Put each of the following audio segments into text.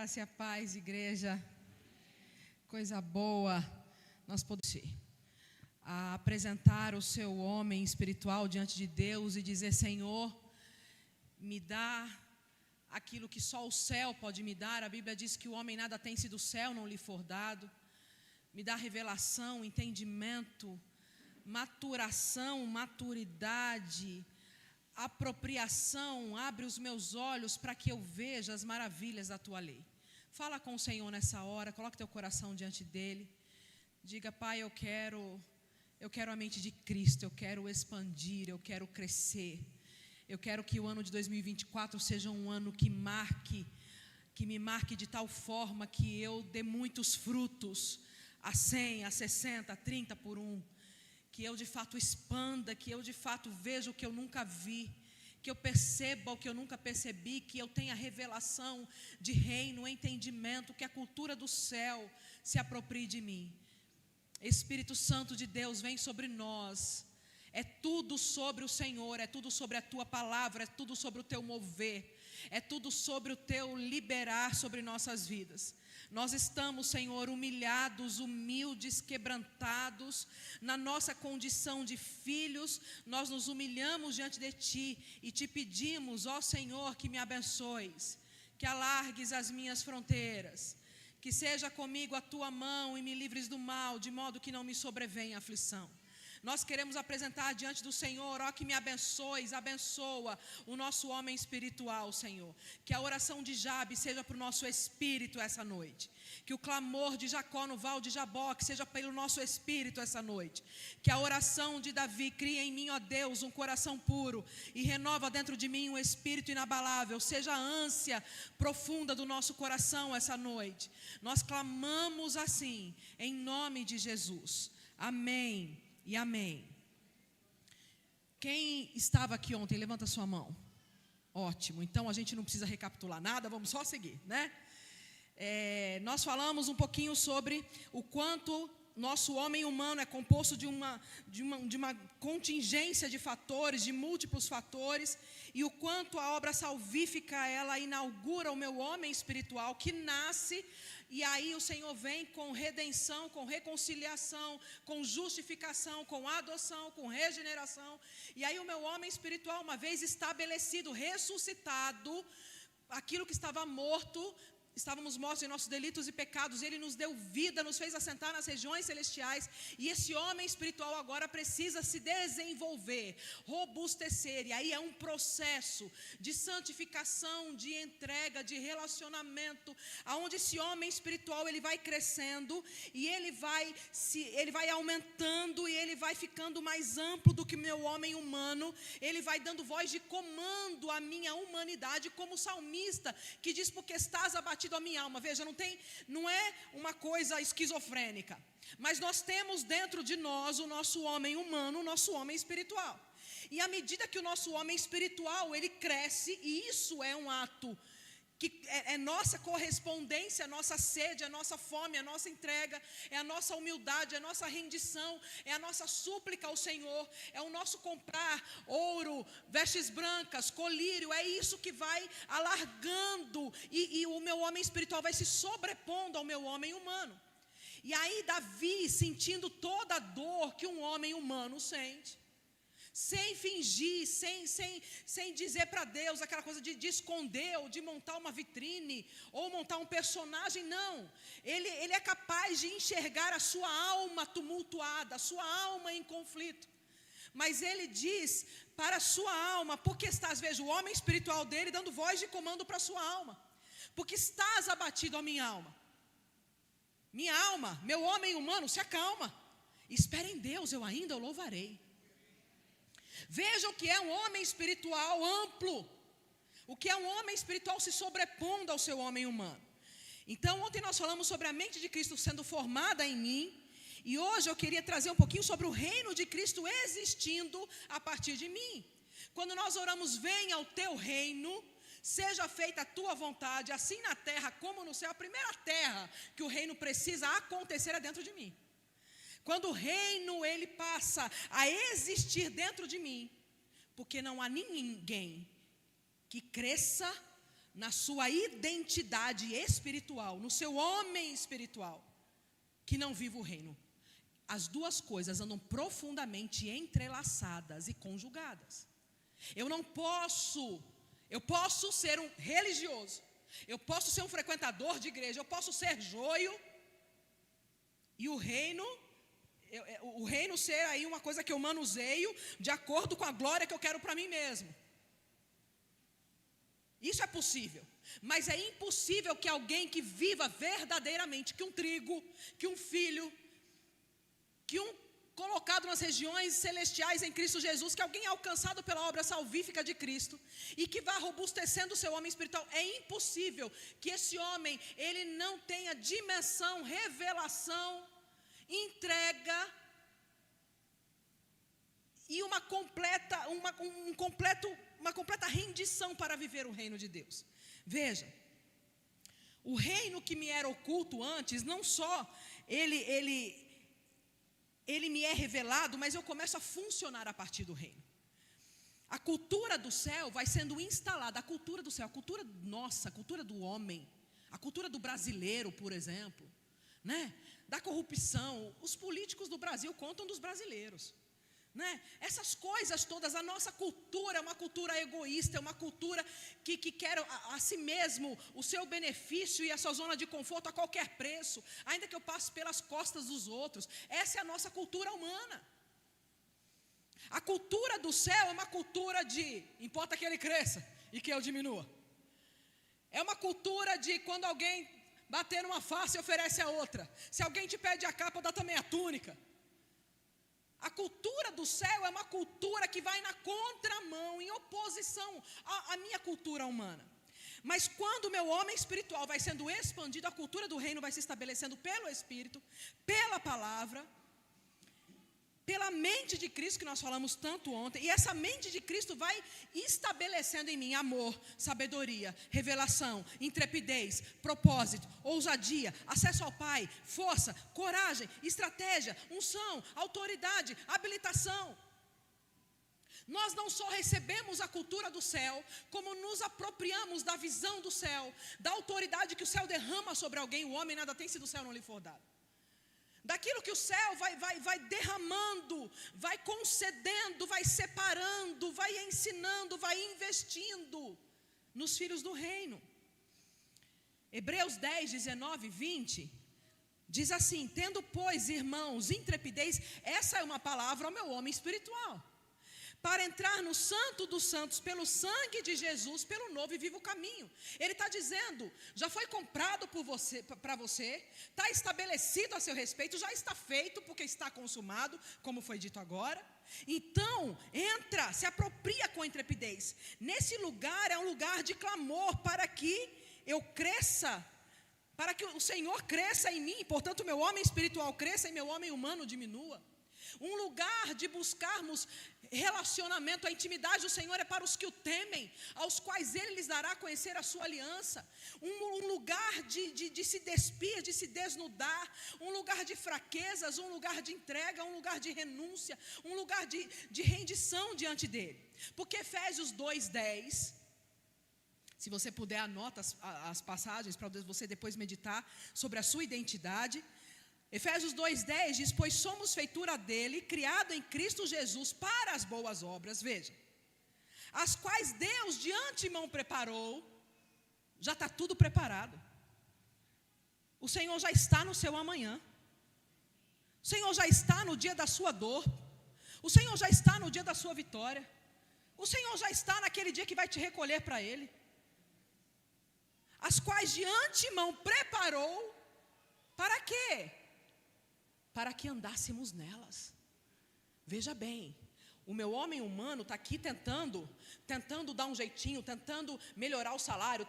graça e a paz, igreja. Coisa boa nós podemos apresentar o seu homem espiritual diante de Deus e dizer: Senhor, me dá aquilo que só o céu pode me dar. A Bíblia diz que o homem nada tem se do céu não lhe for dado. Me dá revelação, entendimento, maturação, maturidade, apropriação. Abre os meus olhos para que eu veja as maravilhas da tua lei. Fala com o Senhor nessa hora, coloque teu coração diante dele. Diga: Pai, eu quero a mente de Cristo, eu quero expandir, eu quero crescer. Eu quero que o ano de 2024 seja um ano que me marque de tal forma que eu dê muitos frutos, a 100, a 60, a 30 por um. Que eu de fato expanda, que eu de fato veja o que eu nunca vi, que eu perceba o que eu nunca percebi, que eu tenha revelação de reino, entendimento, que a cultura do céu se aproprie de mim. Espírito Santo de Deus, vem sobre nós. É tudo sobre o Senhor, é tudo sobre a tua palavra, é tudo sobre o teu mover, é tudo sobre o teu liberar sobre nossas vidas. Nós estamos, Senhor, humilhados, humildes, quebrantados, na nossa condição de filhos. Nós nos humilhamos diante de Ti e Te pedimos, ó Senhor, que me abençoes, que alargues as minhas fronteiras, que seja comigo a Tua mão e me livres do mal, de modo que não me sobrevenha aflição. Nós queremos apresentar diante do Senhor, ó, que me abençoes, abençoa o nosso homem espiritual, Senhor. Que a oração de Jabe seja para o nosso espírito essa noite. Que o clamor de Jacó no val de Jaboque seja pelo nosso espírito essa noite. Que a oração de Davi crie em mim, ó Deus, um coração puro e renova dentro de mim um espírito inabalável. Seja a ânsia profunda do nosso coração essa noite. Nós clamamos assim, em nome de Jesus. Amém. E amém. Quem estava aqui ontem, levanta a sua mão. Ótimo, então a gente não precisa recapitular nada, vamos só seguir, né? Nós falamos um pouquinho sobre o quanto nosso homem humano é composto de uma contingência de fatores, de múltiplos fatores, e o quanto a obra salvífica, ela inaugura o meu homem espiritual que nasce. E aí o Senhor vem com redenção, com reconciliação, com justificação, com adoção, com regeneração. E aí o meu homem espiritual, uma vez estabelecido, ressuscitado, aquilo que estava morto, estávamos mortos em nossos delitos e pecados, Ele nos deu vida, nos fez assentar nas regiões celestiais. E esse homem espiritual agora precisa se desenvolver, robustecer. E aí é um processo de santificação, de entrega, de relacionamento, aonde esse homem espiritual ele vai crescendo e ele vai aumentando e ele vai ficando mais amplo do que meu homem humano. Ele vai dando voz de comando à minha humanidade, como o salmista que diz: porque estás abatido a minha alma. Veja, não é uma coisa esquizofrênica, mas nós temos dentro de nós o nosso homem humano, o nosso homem espiritual. E à medida que o nosso homem espiritual ele cresce, e isso é um ato que é nossa correspondência, a nossa sede, a nossa fome, a nossa entrega, é a nossa humildade, é a nossa rendição, é a nossa súplica ao Senhor, é o nosso comprar ouro, vestes brancas, colírio. É isso que vai alargando e o meu homem espiritual vai se sobrepondo ao meu homem humano. E aí Davi, sentindo toda a dor que um homem humano sente, sem fingir, sem dizer para Deus aquela coisa de esconder ou de montar uma vitrine ou montar um personagem, não. Ele é capaz de enxergar a sua alma tumultuada, a sua alma em conflito. Mas ele diz para a sua alma: porque estás, veja o homem espiritual dele dando voz de comando para a sua alma. Porque estás abatido a minha alma. Minha alma, meu homem humano, se acalma. Espere em Deus, eu ainda o louvarei. Veja o que é um homem espiritual amplo, o que é um homem espiritual se sobrepondo ao seu homem humano. Então ontem nós falamos sobre a mente de Cristo sendo formada em mim, e hoje eu queria trazer um pouquinho sobre o reino de Cristo existindo a partir de mim. Quando nós oramos: venha ao teu reino, seja feita a tua vontade, assim na terra como no céu. A primeira terra que o reino precisa acontecer é dentro de mim. Quando o reino ele passa a existir dentro de mim, porque não há ninguém que cresça na sua identidade espiritual, no seu homem espiritual, que não vive o reino. As duas coisas andam profundamente entrelaçadas e conjugadas. Eu posso ser um religioso, eu posso ser um frequentador de igreja, eu posso ser joio, e o reino ser aí uma coisa que eu manuseio de acordo com a glória que eu quero para mim mesmo. Isso é possível, mas é impossível que alguém que viva verdadeiramente, que um trigo, que um filho, que um colocado nas regiões celestiais em Cristo Jesus, que alguém alcançado pela obra salvífica de Cristo, e que vá robustecendo o seu homem espiritual, é impossível que esse homem, ele não tenha dimensão, revelação, entrega, e uma completa rendição para viver o reino de Deus. Veja, o reino que me era oculto antes, não só ele me é revelado, mas eu começo a funcionar a partir do reino. A cultura do céu vai sendo instalada, a cultura do céu, a cultura nossa, a cultura do homem, a cultura do brasileiro, por exemplo, né? Da corrupção. Os políticos do Brasil contam dos brasileiros, né? Essas coisas todas, a nossa cultura é uma cultura egoísta, é uma cultura que quer a si mesmo o seu benefício e a sua zona de conforto a qualquer preço, ainda que eu passe pelas costas dos outros. Essa é a nossa cultura humana. A cultura do céu é uma cultura de importa que ele cresça e que eu diminua. É uma cultura de quando alguém bater numa face, oferece a outra. Se alguém te pede a capa, dá também a túnica. A cultura do céu é uma cultura que vai na contramão, em oposição à minha cultura humana. Mas quando o meu homem espiritual vai sendo expandido, a cultura do reino vai se estabelecendo pelo Espírito, pela palavra, pela mente de Cristo, que nós falamos tanto ontem. E essa mente de Cristo vai estabelecendo em mim amor, sabedoria, revelação, intrepidez, propósito, ousadia, acesso ao Pai, força, coragem, estratégia, unção, autoridade, habilitação. Nós não só recebemos a cultura do céu, como nos apropriamos da visão do céu, da autoridade que o céu derrama sobre alguém. O homem nada tem se do céu não lhe for dado. Daquilo que o céu vai derramando, vai concedendo, vai separando, vai ensinando, vai investindo nos filhos do reino. Hebreus 10, 19, 20, diz assim: tendo, pois, irmãos, intrepidez, essa é uma palavra ao meu homem espiritual, para entrar no santo dos santos, pelo sangue de Jesus, pelo novo e vivo caminho. Ele está dizendo, já foi comprado por você, para você, está estabelecido a seu respeito, já está feito, porque está consumado, como foi dito agora. Então, entra, se apropria com intrepidez. Nesse lugar é um lugar de clamor, para que eu cresça, para que o Senhor cresça em mim, portanto o meu homem espiritual cresça e meu homem humano diminua. Um lugar de buscarmos relacionamento, a intimidade do Senhor é para os que o temem, aos quais Ele lhes dará a conhecer a sua aliança. Um lugar de se despir, de se desnudar, um lugar de fraquezas, um lugar de entrega, um lugar de renúncia, um lugar de rendição diante dEle. Porque Efésios 2:10, se você puder anota as passagens para você depois meditar sobre a sua identidade. Efésios 2:10 diz: pois somos feitura dele, criado em Cristo Jesus para as boas obras, veja, as quais Deus de antemão preparou. Já está tudo preparado. O Senhor já está no seu amanhã. O Senhor já está no dia da sua dor. O Senhor já está no dia da sua vitória. O Senhor já está naquele dia que vai te recolher para Ele. As quais de antemão preparou, para quê? Para que andássemos nelas. Veja bem, o meu homem humano está aqui tentando dar um jeitinho, tentando melhorar o salário,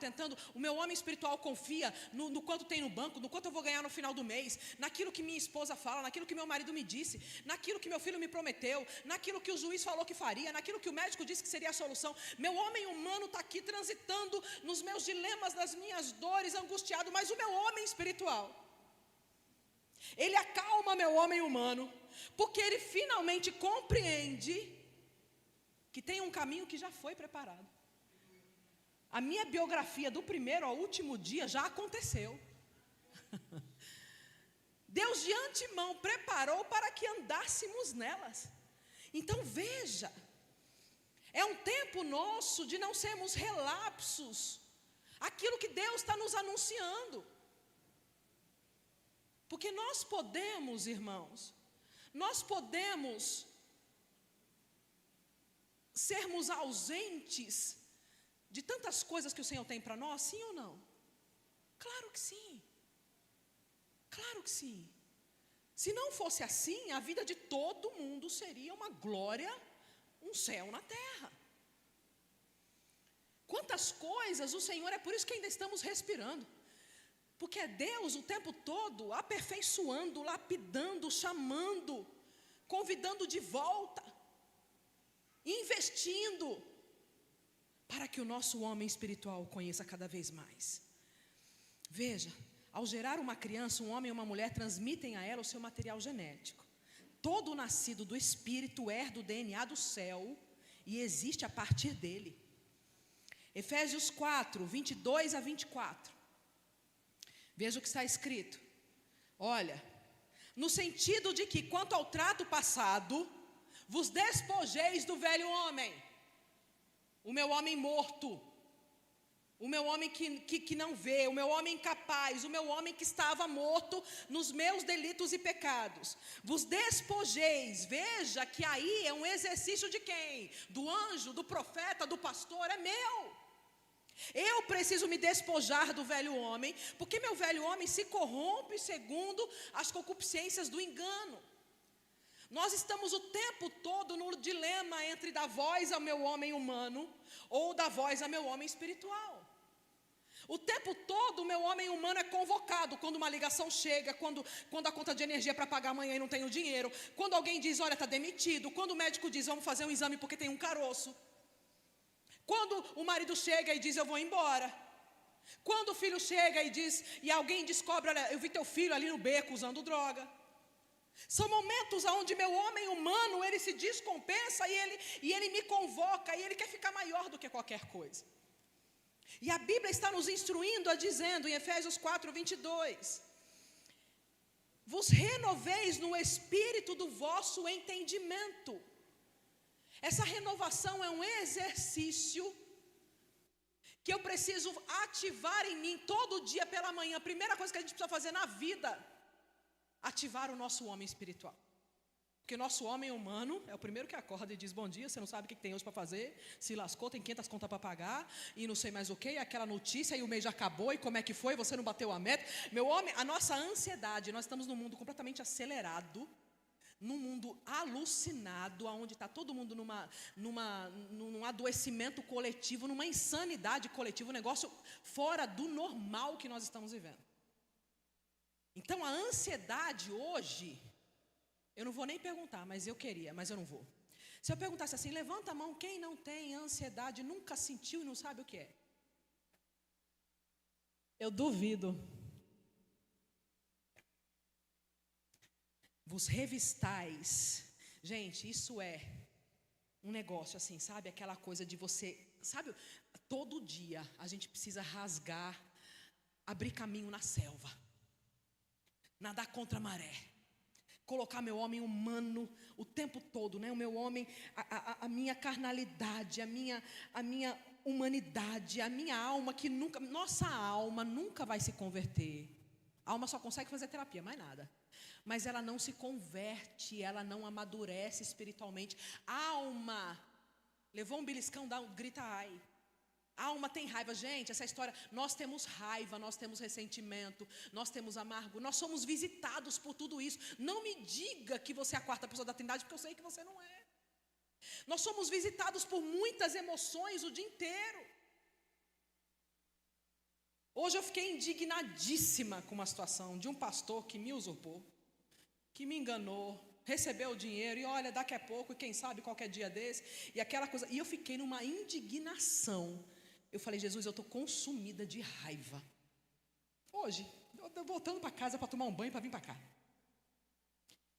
o meu homem espiritual confia no quanto tem no banco, no quanto eu vou ganhar no final do mês, naquilo que minha esposa fala, naquilo que meu marido me disse, naquilo que meu filho me prometeu, naquilo que o juiz falou que faria, naquilo que o médico disse que seria a solução. Meu homem humano está aqui transitando nos meus dilemas, nas minhas dores, angustiado, mas o meu homem espiritual, ele acalma meu homem humano, porque ele finalmente compreende que tem um caminho que já foi preparado. A minha biografia do primeiro ao último dia já aconteceu. Deus de antemão preparou para que andássemos nelas. Então veja, é um tempo nosso de não sermos relapsos aquilo que Deus está nos anunciando. Porque nós podemos, irmãos, nós podemos sermos ausentes de tantas coisas que o Senhor tem para nós, sim ou não? Claro que sim. Claro que sim. Se não fosse assim, a vida de todo mundo seria uma glória, um céu na terra. Quantas coisas o Senhor, é por isso que ainda estamos respirando. Porque é Deus o tempo todo aperfeiçoando, lapidando, chamando, convidando de volta, investindo, para que o nosso homem espiritual o conheça cada vez mais. Veja, ao gerar uma criança, um homem e uma mulher transmitem a ela o seu material genético. Todo nascido do Espírito herda o DNA do céu e existe a partir dele. Efésios 4, 22 a 24. Veja o que está escrito. Olha, no sentido de que, quanto ao trato passado, vos despojeis do velho homem, o meu homem morto, o meu homem que não vê, o meu homem incapaz, o meu homem que estava morto nos meus delitos e pecados. Vos despojeis. Veja que aí é um exercício de quem? Do anjo, do profeta, do pastor, é meu. Eu preciso me despojar do velho homem, porque meu velho homem se corrompe segundo as concupiscências do engano. Nós estamos o tempo todo no dilema entre dar voz ao meu homem humano ou dar voz ao meu homem espiritual. O tempo todo o meu homem humano é convocado quando uma ligação chega, quando a conta de energia é para pagar amanhã e não tenho dinheiro, quando alguém diz, olha, está demitido, quando o médico diz, vamos fazer um exame porque tem um caroço, quando o marido chega e diz, eu vou embora, quando o filho chega e diz, e alguém descobre, olha, eu vi teu filho ali no beco usando droga. São momentos onde meu homem humano, ele se descompensa e ele me convoca, e ele quer ficar maior do que qualquer coisa. E a Bíblia está nos instruindo, dizendo em Efésios 4, 22, vos renoveis no espírito do vosso entendimento. Essa renovação é um exercício que eu preciso ativar em mim todo dia pela manhã. A primeira coisa que a gente precisa fazer na vida, ativar o nosso homem espiritual. Porque o nosso homem humano é o primeiro que acorda e diz, bom dia, você não sabe o que tem hoje para fazer, se lascou, tem 500 contas para pagar, e não sei mais o que, aquela notícia, e o mês já acabou, e como é que foi, você não bateu a meta. Meu homem, a nossa ansiedade, nós estamos num mundo completamente acelerado, num mundo alucinado, onde está todo mundo num adoecimento coletivo, numa insanidade coletiva, um negócio fora do normal que nós estamos vivendo. Então a ansiedade hoje, eu não vou nem perguntar, mas eu queria, mas eu não vou. Se eu perguntasse assim, levanta a mão, quem não tem ansiedade, nunca sentiu e não sabe o que é? Eu duvido. Vos revistais. Gente, isso é um negócio assim, sabe? Aquela coisa de você, sabe? Todo dia a gente precisa rasgar, abrir caminho na selva, nadar contra a maré, colocar meu homem humano o tempo todo, né? O meu homem, a minha carnalidade, a minha humanidade, a minha alma que nunca, nossa alma nunca vai se converter. A alma só consegue fazer terapia, mais nada. Mas ela não se converte, ela não amadurece espiritualmente. A alma levou um beliscão, grita ai. A alma tem raiva, gente, essa história, nós temos raiva, nós temos ressentimento, nós temos amargo, nós somos visitados por tudo isso. Não me diga que você é a quarta pessoa da Trindade, porque eu sei que você não é. Nós somos visitados por muitas emoções o dia inteiro. Hoje eu fiquei indignadíssima com uma situação de um pastor que me usurpou, que me enganou, recebeu o dinheiro e olha, daqui a pouco, e quem sabe qualquer dia desse, e aquela coisa, e eu fiquei numa indignação. Eu falei, Jesus, eu estou consumida de raiva. Hoje, eu estou voltando para casa para tomar um banho, para vir para cá.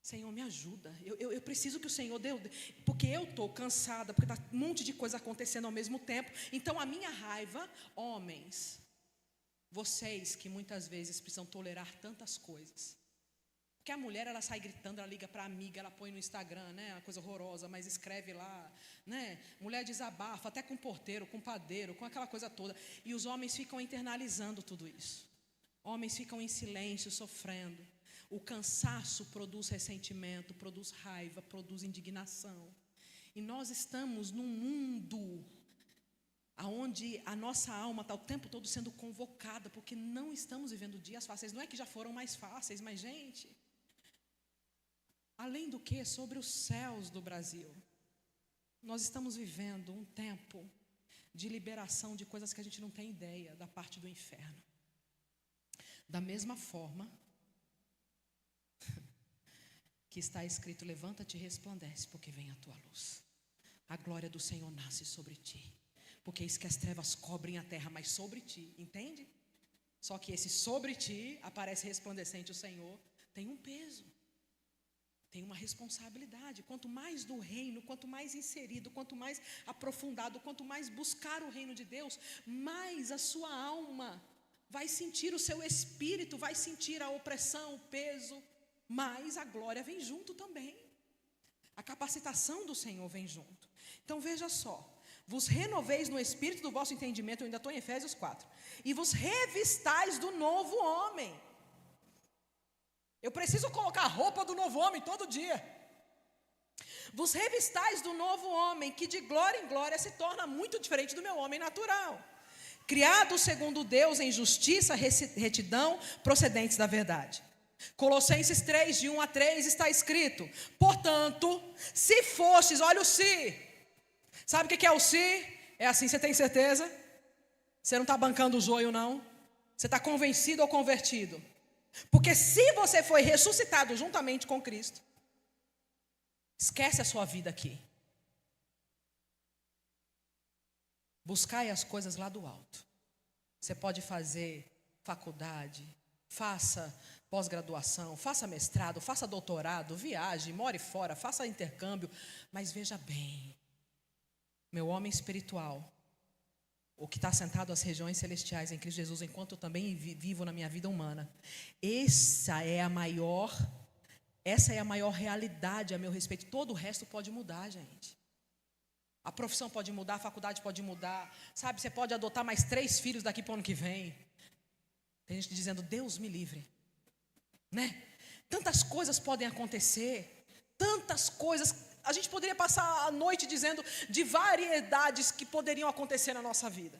Senhor, me ajuda, eu preciso que o Senhor dê, porque eu estou cansada, porque está um monte de coisa acontecendo ao mesmo tempo. Então a minha raiva, homens, vocês que muitas vezes precisam tolerar tantas coisas, porque a mulher, ela sai gritando, ela liga para a amiga, ela põe no Instagram, né, uma coisa horrorosa, mas escreve lá, né, mulher desabafa, até com porteiro, com padeiro, com aquela coisa toda, e os homens ficam internalizando tudo isso, homens ficam em silêncio, sofrendo. O cansaço produz ressentimento, produz raiva, produz indignação. E nós estamos num mundo onde a nossa alma está o tempo todo sendo convocada, porque não estamos vivendo dias fáceis. Não é que já foram mais fáceis, mas gente, além do que, sobre os céus do Brasil, nós estamos vivendo um tempo de liberação de coisas que a gente não tem ideia da parte do inferno. Da mesma forma que está escrito, levanta-te e resplandece, porque vem a tua luz. A glória do Senhor nasce sobre ti, porque eis que as trevas cobrem a terra, mas sobre ti, entende? Só que esse sobre ti, aparece resplandecente o Senhor, tem um peso, tem uma responsabilidade. Quanto mais do reino, quanto mais inserido, quanto mais aprofundado, quanto mais buscar o reino de Deus, mais a sua alma vai sentir, o seu espírito vai sentir a opressão, o peso, mas a glória vem junto também. A capacitação do Senhor vem junto. Então veja só, vos renoveis no espírito do vosso entendimento, eu ainda estou em Efésios 4, e vos revistais do novo homem. Eu preciso colocar a roupa do novo homem todo dia. Vos revistais do novo homem, que de glória em glória se torna muito diferente do meu homem natural, criado segundo Deus em justiça, retidão, procedentes da verdade. Colossenses 3, de 1 a 3, está escrito: portanto, se fostes, olha o se. Sabe o que é o se? É assim, você tem certeza? Você não está bancando o joio, não? Você está convencido ou convertido? Porque se você foi ressuscitado juntamente com Cristo, esquece a sua vida aqui. Buscai as coisas lá do alto. Você pode fazer faculdade, faça pós-graduação, faça mestrado, faça doutorado, viaje, more fora, faça intercâmbio, mas veja bem, meu homem espiritual, o que está sentado às regiões celestiais em Cristo Jesus, enquanto eu também vivo na minha vida humana, essa é a maior realidade a meu respeito. Todo o resto pode mudar, gente. A profissão pode mudar, a faculdade pode mudar, sabe, você pode adotar mais 3 filhos daqui para o ano que vem. Tem gente dizendo, Deus me livre, né? Tantas coisas podem acontecer, tantas coisas. A gente poderia passar a noite dizendo de variedades que poderiam acontecer na nossa vida.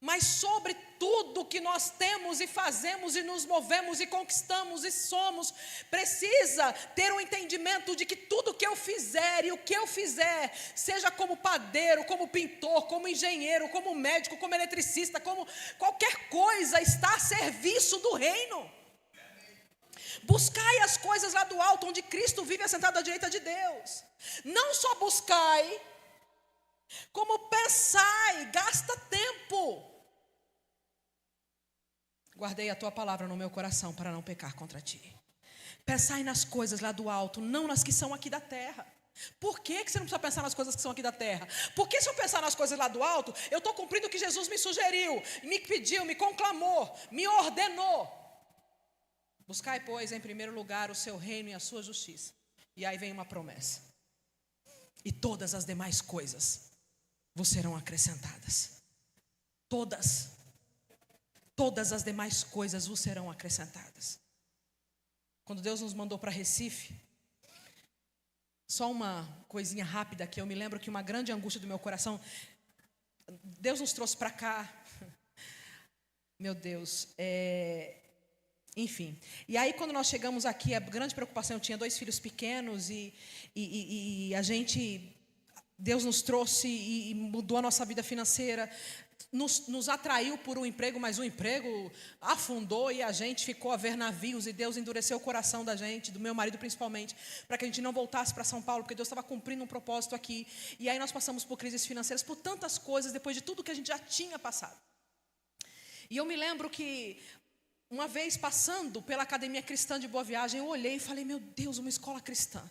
Mas sobre tudo que nós temos e fazemos e nos movemos e conquistamos e somos, precisa ter um entendimento de que tudo que eu fizer e o que eu fizer, seja como padeiro, como pintor, como engenheiro, como médico, como eletricista, como qualquer coisa, está a serviço do reino. Buscai as coisas lá do alto, onde Cristo vive assentado à direita de Deus. Não só buscai, como pensai, gasta tempo. Guardei a tua palavra no meu coração para não pecar contra ti. Pensai nas coisas lá do alto, não nas que são aqui da terra. Por que você não precisa pensar nas coisas que são aqui da terra? Porque se eu pensar nas coisas lá do alto, eu estou cumprindo o que Jesus me sugeriu, me pediu, me conclamou, me ordenou. Buscai, pois, em primeiro lugar o seu reino e a sua justiça. E aí vem uma promessa: e todas as demais coisas vos serão acrescentadas. Todas as demais coisas vos serão acrescentadas. Quando Deus nos mandou para Recife, só uma coisinha rápida que eu me lembro que uma grande angústia do meu coração, Deus nos trouxe para cá, meu Deus, enfim. E aí quando nós chegamos aqui, a grande preocupação, eu tinha 2 filhos pequenos e a gente, Deus nos trouxe e mudou a nossa vida financeira, nos atraiu por um emprego, mas o emprego afundou e a gente ficou a ver navios, e Deus endureceu o coração da gente, do meu marido principalmente, para que a gente não voltasse para São Paulo, porque Deus estava cumprindo um propósito aqui. E aí nós passamos por crises financeiras, por tantas coisas, depois de tudo que a gente já tinha passado. E eu me lembro que uma vez passando pela Academia Cristã de Boa Viagem, eu olhei e falei, meu Deus, uma escola cristã.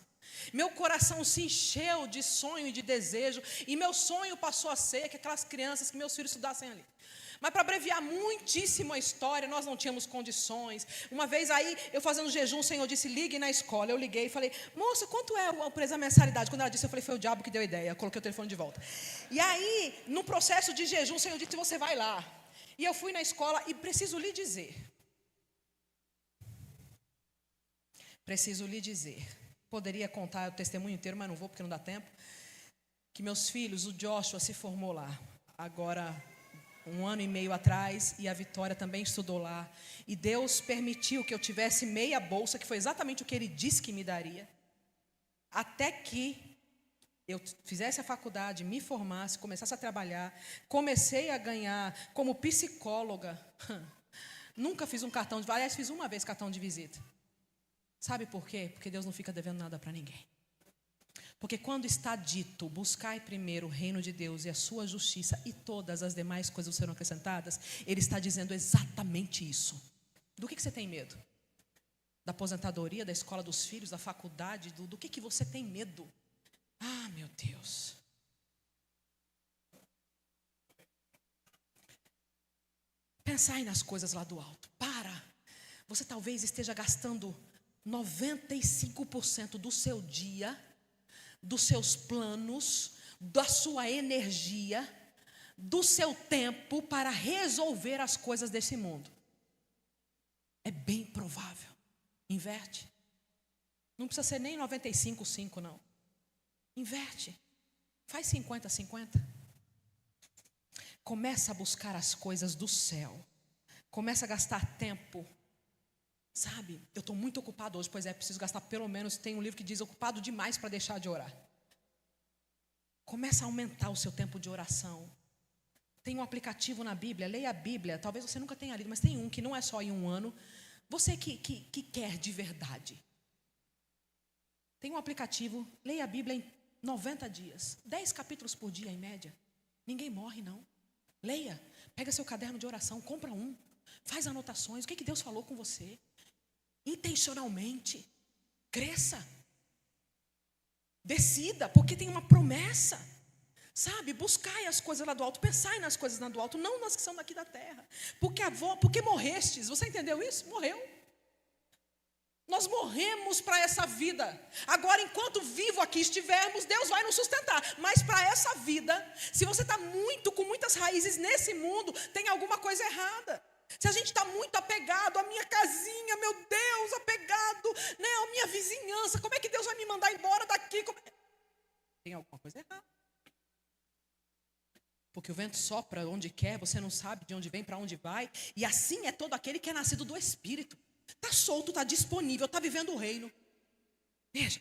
Meu coração se encheu de sonho e de desejo, e meu sonho passou a ser que aquelas crianças, que meus filhos estudassem ali. Mas para abreviar muitíssimo a história, nós não tínhamos condições. Uma vez aí, eu fazendo jejum, o Senhor disse, ligue na escola. Eu liguei e falei, moça, quanto é o preço da mensalidade? Quando ela disse, eu falei, foi o diabo que deu a ideia. Eu coloquei o telefone de volta. E aí, no processo de jejum, o Senhor disse, você vai lá. E eu fui na escola e preciso lhe dizer, poderia contar o testemunho inteiro, mas não vou porque não dá tempo, que meus filhos, o Joshua se formou lá, agora 1 ano e meio atrás, e a Vitória também estudou lá, e Deus permitiu que eu tivesse meia bolsa, que foi exatamente o que Ele disse que me daria, até que eu fizesse a faculdade, me formasse, começasse a trabalhar, comecei a ganhar como psicóloga, nunca fiz um cartão de, aliás, fiz uma vez cartão de visita. Sabe por quê? Porque Deus não fica devendo nada para ninguém. Porque quando está dito, buscai primeiro o reino de Deus e a sua justiça, e todas as demais coisas serão acrescentadas, Ele está dizendo exatamente isso. Do que você tem medo? Da aposentadoria, da escola dos filhos, da faculdade, do que você tem medo? Ah, meu Deus. Pensai nas coisas lá do alto. Você talvez esteja gastando 95% do seu dia, dos seus planos, da sua energia, do seu tempo para resolver as coisas desse mundo. É bem provável. Inverte. Não precisa ser nem 95-5, não. Inverte. Faz 50-50. Começa a buscar as coisas do céu. Começa a gastar tempo. Sabe, eu estou muito ocupado hoje, pois é, preciso gastar pelo menos, tem um livro que diz ocupado demais para deixar de orar. Começa a aumentar o seu tempo de oração. Tem um aplicativo na Bíblia, leia a Bíblia, talvez você nunca tenha lido, mas tem um que não é só em 1 ano. Você que quer de verdade. Tem um aplicativo, leia a Bíblia em 90 dias, 10 capítulos por dia em média. Ninguém morre não. Leia, pega seu caderno de oração, compra um, faz anotações, o que Deus falou com você. Intencionalmente, cresça, decida, porque tem uma promessa, sabe, buscai as coisas lá do alto, pensai nas coisas lá do alto, não nas que são daqui da terra, porque morrestes, você entendeu isso? Morreu, nós morremos para essa vida, agora enquanto vivo aqui estivermos, Deus vai nos sustentar, mas para essa vida, se você está com muitas raízes nesse mundo, tem alguma coisa errada. Se a gente está muito apegado à minha casinha, meu Deus, apegado, né, à minha vizinhança, como é que Deus vai me mandar embora daqui? Tem alguma coisa errada. Porque o vento sopra onde quer, você não sabe de onde vem, para onde vai. E assim é todo aquele que é nascido do Espírito. Está solto, está disponível, está vivendo o reino. Veja,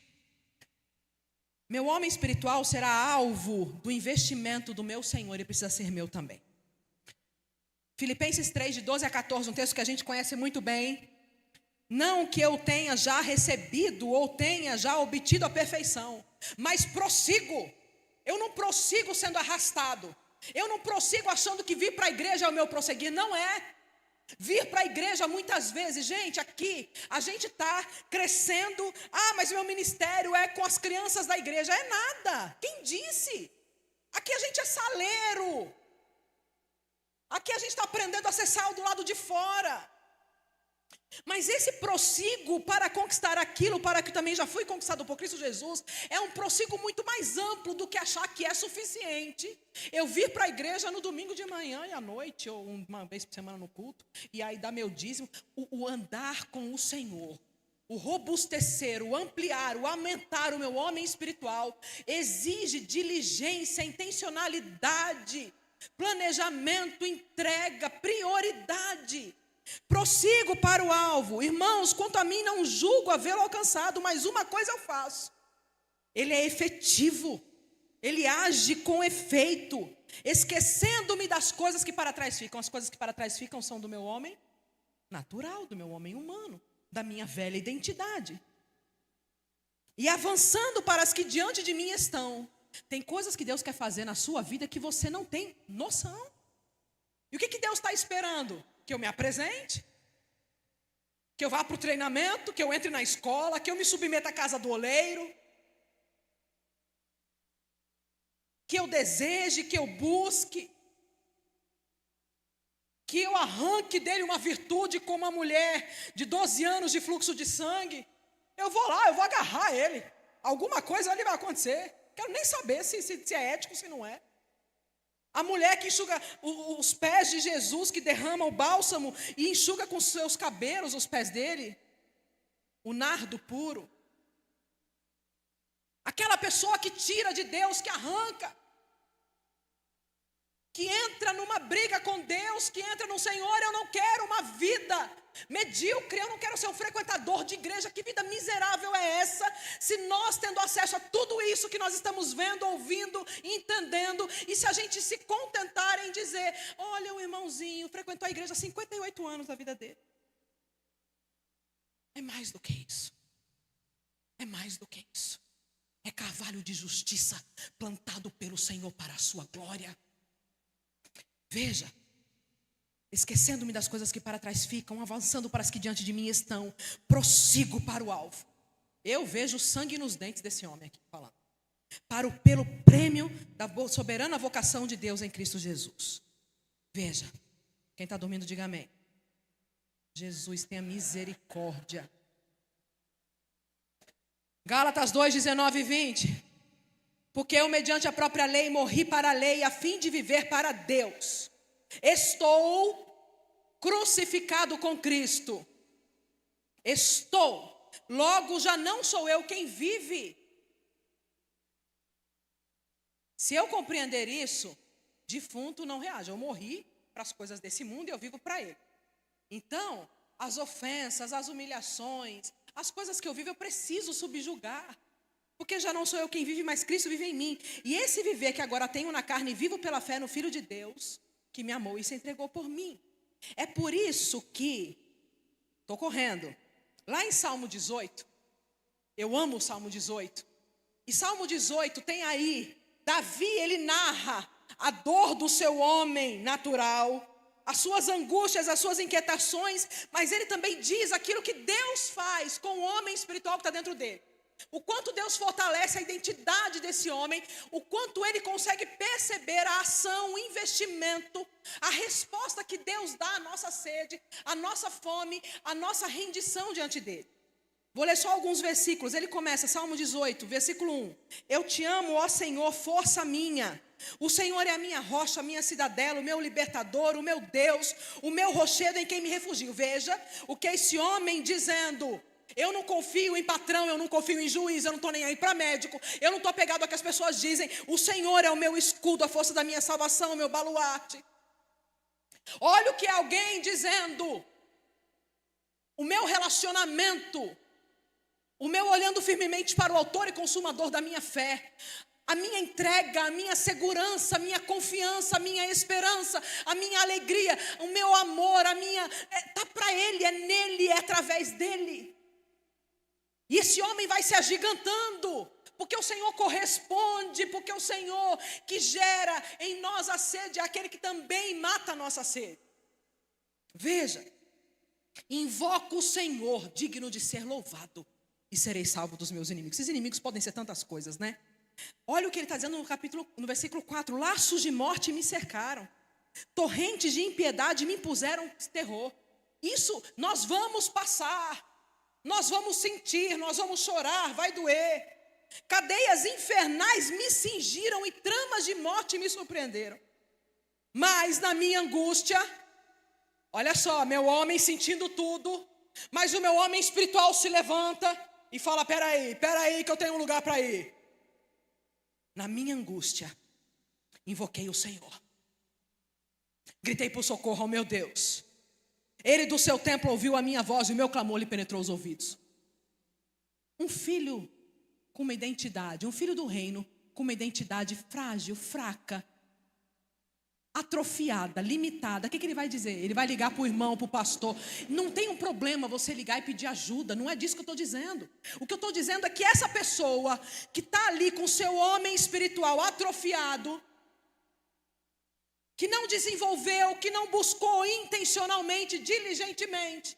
meu homem espiritual será alvo do investimento do meu Senhor e precisa ser meu também. Filipenses 3, de 12 a 14, um texto que a gente conhece muito bem. Não que eu tenha já recebido ou tenha já obtido a perfeição, mas prossigo. Eu não prossigo sendo arrastado. Eu não prossigo achando que vir para a igreja é o meu prosseguir. Não é. Vir para a igreja muitas vezes, gente, aqui a gente está crescendo. Ah, mas meu ministério é com as crianças da igreja. É nada. Quem disse? Aqui a gente é saleiro. Aqui a gente está aprendendo a ser sal do lado de fora. Mas esse prossigo para conquistar aquilo, para que também já fui conquistado por Cristo Jesus, é um prossigo muito mais amplo do que achar que é suficiente eu vir para a igreja no domingo de manhã e à noite, ou uma vez por semana no culto, e aí dar meu dízimo. O andar com o Senhor, o robustecer, o ampliar, o aumentar o meu homem espiritual, exige diligência, intencionalidade, planejamento, entrega, prioridade. Prossigo para o alvo. Irmãos, quanto a mim não julgo havê-lo alcançado, mas uma coisa eu faço. Ele é efetivo, ele age com efeito, esquecendo-me das coisas que para trás ficam. As coisas que para trás ficam são do meu homem natural, do meu homem humano, da minha velha identidade, e avançando para as que diante de mim estão. Tem coisas que Deus quer fazer na sua vida que você não tem noção. E o que Deus está esperando? Que eu me apresente, que eu vá para o treinamento, que eu entre na escola, que eu me submeta à casa do oleiro, que eu deseje, que eu busque, que eu arranque dele uma virtude como uma mulher de 12 anos de fluxo de sangue. Eu vou lá, eu vou agarrar ele. Alguma coisa ali vai acontecer. Quero nem saber se é ético, se não é. A mulher que enxuga os pés de Jesus, que derrama o bálsamo e enxuga com seus cabelos os pés dele. O nardo puro. Aquela pessoa que tira de Deus, que arranca. Que entra numa briga com Deus, que entra no Senhor. Eu não quero uma vida medíocre, eu não quero ser um frequentador de igreja. Que vida miserável é essa? Se nós, tendo acesso a tudo isso que nós estamos vendo, ouvindo, entendendo, e se a gente se contentar em dizer: olha, o irmãozinho frequentou a igreja há 58 anos da vida dele. É mais do que isso. É mais do que isso. É carvalho de justiça plantado pelo Senhor para a sua glória. Veja, esquecendo-me das coisas que para trás ficam, avançando para as que diante de mim estão, prossigo para o alvo. Eu vejo sangue nos dentes desse homem aqui falando. Pelo prêmio da soberana vocação de Deus em Cristo Jesus. Veja, quem está dormindo diga amém. Jesus tenha misericórdia. Gálatas 2, 19 e 20. Porque eu, mediante a própria lei, morri para a lei, a fim de viver para Deus. Estou crucificado com Cristo. Estou. Logo, já não sou eu quem vive. Se eu compreender isso, defunto não reage. Eu morri para as coisas desse mundo e eu vivo para ele. Então, as ofensas, as humilhações, as coisas que eu vivo, eu preciso subjugar. Porque já não sou eu quem vive, mas Cristo vive em mim. E esse viver que agora tenho na carne e vivo pela fé no Filho de Deus, que me amou e se entregou por mim. É por isso que, estou correndo, lá em Salmo 18, eu amo o Salmo 18. E Salmo 18 tem aí, Davi, ele narra a dor do seu homem natural, as suas angústias, as suas inquietações, mas ele também diz aquilo que Deus faz com o homem espiritual que está dentro dele. O quanto Deus fortalece a identidade desse homem, o quanto ele consegue perceber a ação, o investimento, a resposta que Deus dá à nossa sede, à nossa fome, à nossa rendição diante dele. Vou ler só alguns versículos. Ele começa, Salmo 18, versículo 1. Eu te amo, ó Senhor, força minha. O Senhor é a minha rocha, a minha cidadela, o meu libertador, o meu Deus, o meu rochedo em quem me refugio. Veja o que esse homem dizendo: eu não confio em patrão, eu não confio em juiz, eu não estou nem aí para médico, eu não estou apegado ao que as pessoas dizem. O Senhor é o meu escudo, a força da minha salvação, o meu baluarte. Olha o que é alguém dizendo: o meu relacionamento, o meu olhando firmemente para o autor e consumador da minha fé, a minha entrega, a minha segurança, a minha confiança, a minha esperança, a minha alegria, o meu amor, está para Ele, é nele, é através dele. E esse homem vai se agigantando, porque o Senhor corresponde, porque o Senhor que gera em nós a sede é aquele que também mata a nossa sede. Veja, invoco o Senhor, digno de ser louvado, e serei salvo dos meus inimigos. Esses inimigos podem ser tantas coisas, né? Olha o que ele está dizendo no versículo 4. Laços de morte me cercaram, torrentes de impiedade me impuseram terror. Isso nós vamos passar, nós vamos sentir, nós vamos chorar, vai doer. Cadeias infernais me cingiram e tramas de morte me surpreenderam. Mas na minha angústia, olha só, meu homem sentindo tudo, mas o meu homem espiritual se levanta e fala: peraí que eu tenho um lugar para ir. Na minha angústia, invoquei o Senhor. Gritei por socorro ao meu Deus. Ele do seu templo ouviu a minha voz e o meu clamor lhe penetrou os ouvidos. Um filho com uma identidade, um filho do reino com uma identidade frágil, fraca, atrofiada, limitada. O que ele vai dizer? Ele vai ligar para o irmão, para o pastor. Não tem um problema você ligar e pedir ajuda. Não é disso que eu estou dizendo. O que eu estou dizendo é que essa pessoa que está ali com o seu homem espiritual atrofiado, que não desenvolveu, que não buscou intencionalmente, diligentemente,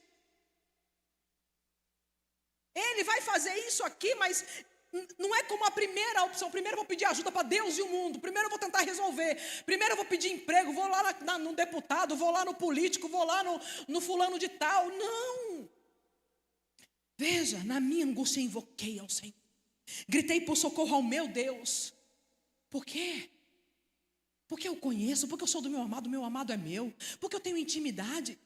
Ele vai fazer isso aqui, mas não é como a primeira opção. Primeiro eu vou pedir ajuda para Deus e o mundo. Primeiro eu vou tentar resolver. Primeiro eu vou pedir emprego. Vou lá no deputado, vou lá no político, vou lá no fulano de tal. Não. Veja, na minha angústia invoquei ao Senhor. Gritei por socorro ao meu Deus. Por quê? Porque eu conheço, porque eu sou do meu amado é meu. Porque eu tenho intimidade.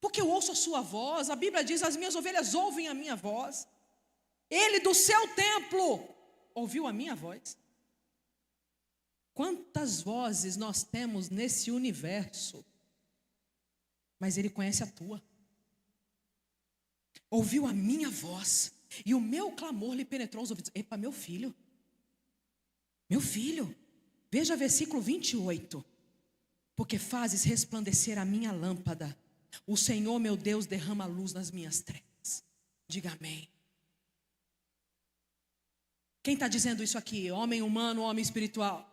Porque eu ouço a sua voz. A Bíblia diz, as minhas ovelhas ouvem a minha voz. Ele do seu templo ouviu a minha voz. Quantas vozes nós temos nesse universo, mas Ele conhece a tua. Ouviu a minha voz e o meu clamor lhe penetrou os ouvidos. Epa, meu filho, veja versículo 28. Porque fazes resplandecer a minha lâmpada, o Senhor meu Deus derrama luz nas minhas trevas. Diga amém. Quem está dizendo isso aqui? Homem humano, homem espiritual.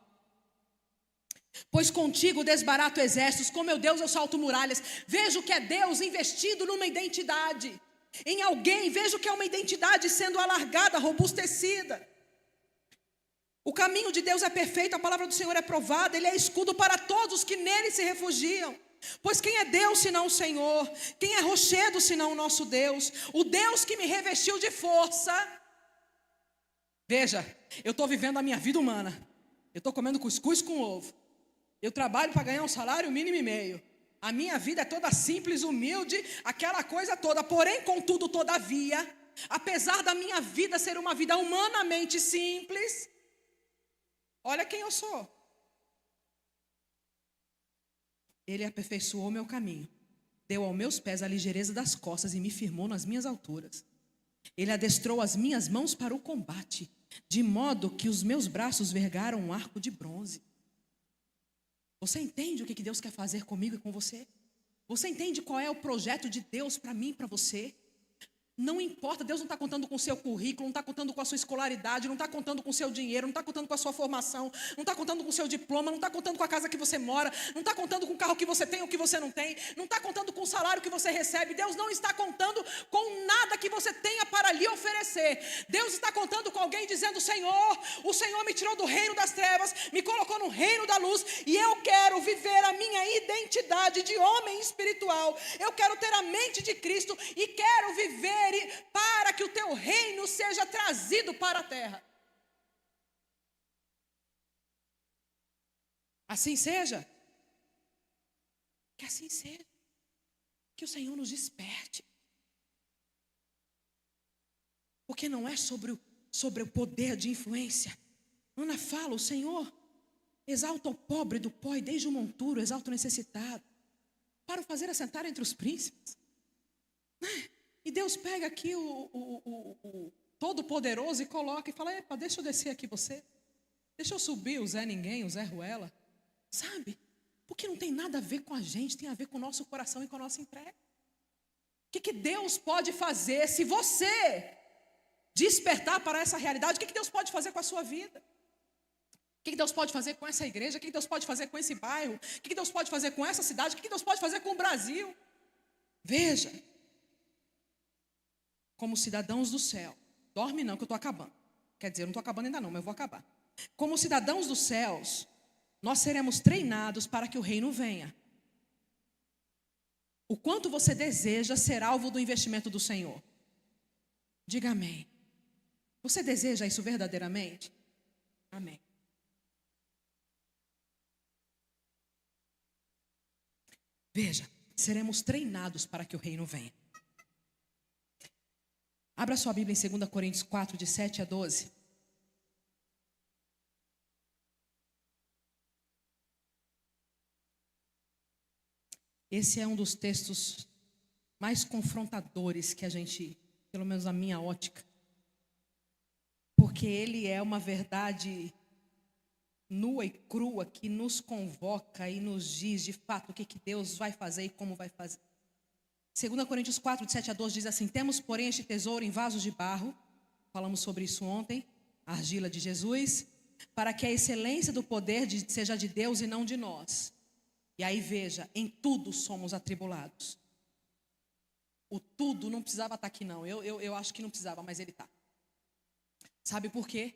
Pois contigo desbarato exércitos, com meu Deus eu salto muralhas. Vejo que é Deus investido numa identidade. Em alguém, vejo que é uma identidade sendo alargada, robustecida. O caminho de Deus é perfeito, a palavra do Senhor é provada. Ele é escudo para todos os que nele se refugiam. Pois quem é Deus senão o Senhor? Quem é rochedo senão o nosso Deus? O Deus que me revestiu de força. Veja, eu estou vivendo a minha vida humana. Eu estou comendo cuscuz com ovo. Eu trabalho para ganhar um salário mínimo e meio. A minha vida é toda simples, humilde, aquela coisa toda. Porém, contudo, todavia, apesar da minha vida ser uma vida humanamente simples, olha quem eu sou. Ele aperfeiçoou meu caminho, deu aos meus pés a ligeireza das costas e me firmou nas minhas alturas. Ele adestrou as minhas mãos para o combate, de modo que os meus braços vergaram um arco de bronze. Você entende o que Deus quer fazer comigo e com você? Você entende qual é o projeto de Deus para mim e para você? Não importa, Deus não está contando com o seu currículo, não está contando com a sua escolaridade, não está contando com o seu dinheiro, não está contando com a sua formação, não está contando com o seu diploma, não está contando com a casa que você mora, não está contando com o carro que você tem ou que você não tem, não está contando com o salário que você recebe. Deus não está contando com nada que você tenha para lhe oferecer. Deus está contando com alguém dizendo: Senhor, o Senhor me tirou do reino das trevas, me colocou no reino da luz, e eu quero viver a minha identidade de homem espiritual. Eu quero ter a mente de Cristo e quero viver para que o teu reino seja trazido para a terra. Assim seja. Que assim seja. Que o Senhor nos desperte. Porque não é sobre o poder de influência. Ana fala: o Senhor exalta o pobre do pó e desde o monturo exalta o necessitado, para o fazer assentar entre os príncipes. E Deus pega aqui o Todo-Poderoso e coloca e fala: epa, deixa eu descer aqui você. Deixa eu subir o Zé Ninguém, o Zé Ruela. Sabe? Porque não tem nada a ver com a gente, tem a ver com o nosso coração e com a nossa entrega. O que Deus pode fazer se você despertar para essa realidade? O que Deus pode fazer com a sua vida? O que Deus pode fazer com essa igreja? O que Deus pode fazer com esse bairro? O que Deus pode fazer com essa cidade? O que Deus pode fazer com o Brasil? Veja. Como cidadãos do céu. Dorme não, que eu estou acabando. Quer dizer, eu não estou acabando ainda não, mas eu vou acabar. Como cidadãos dos céus, nós seremos treinados para que o reino venha. O quanto você deseja ser alvo do investimento do Senhor? Diga amém. Você deseja isso verdadeiramente? Amém. Veja, seremos treinados para que o reino venha. Abra sua Bíblia em 2 Coríntios 4, de 7 a 12. Esse é um dos textos mais confrontadores que a gente, pelo menos a minha ótica, porque ele é uma verdade nua e crua que nos convoca e nos diz de fato o que Deus vai fazer e como vai fazer. 2 Coríntios 4, de 7 a 12 diz assim: temos, porém, este tesouro em vasos de barro, falamos sobre isso ontem, a argila de Jesus, para que a excelência do poder seja de Deus e não de nós. E aí veja, em tudo somos atribulados. tudo, não precisava estar aqui não. Eu acho que não precisava, mas ele está. Sabe por quê?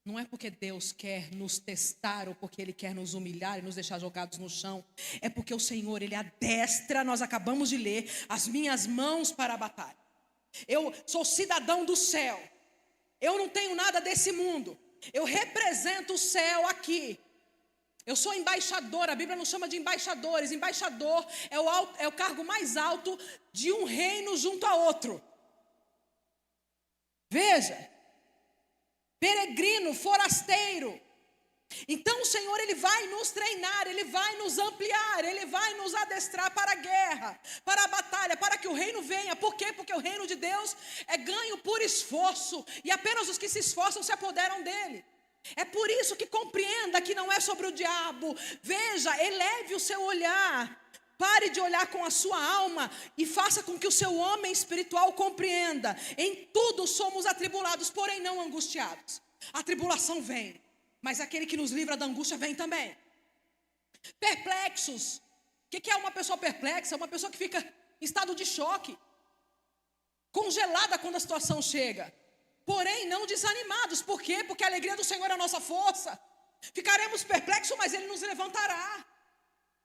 Não é porque Deus quer nos testar ou porque Ele quer nos humilhar e nos deixar jogados no chão. É porque o Senhor, Ele adestra, nós acabamos de ler, as minhas mãos para a batalha. Eu sou cidadão do céu. Eu não tenho nada desse mundo. Eu represento o céu aqui. Eu sou embaixador, a Bíblia nos chama de embaixadores. Embaixador é o cargo mais alto de um reino junto a outro. Veja. Peregrino, forasteiro. Então o Senhor, Ele vai nos treinar, Ele vai nos ampliar, Ele vai nos adestrar para a guerra, para a batalha, para que o reino venha. Por quê? Porque o reino de Deus é ganho por esforço, e apenas os que se esforçam se apoderam dele. É por isso que compreenda que não é sobre o diabo. Veja, eleve o seu olhar. Pare de olhar com a sua alma e faça com que o seu homem espiritual compreenda. Em tudo somos atribulados, porém não angustiados. A tribulação vem, mas aquele que nos livra da angústia vem também. Perplexos. O que é uma pessoa perplexa? Uma pessoa que fica em estado de choque, congelada quando a situação chega. Porém não desanimados. Por quê? Porque a alegria do Senhor é a nossa força. Ficaremos perplexos, mas Ele nos levantará.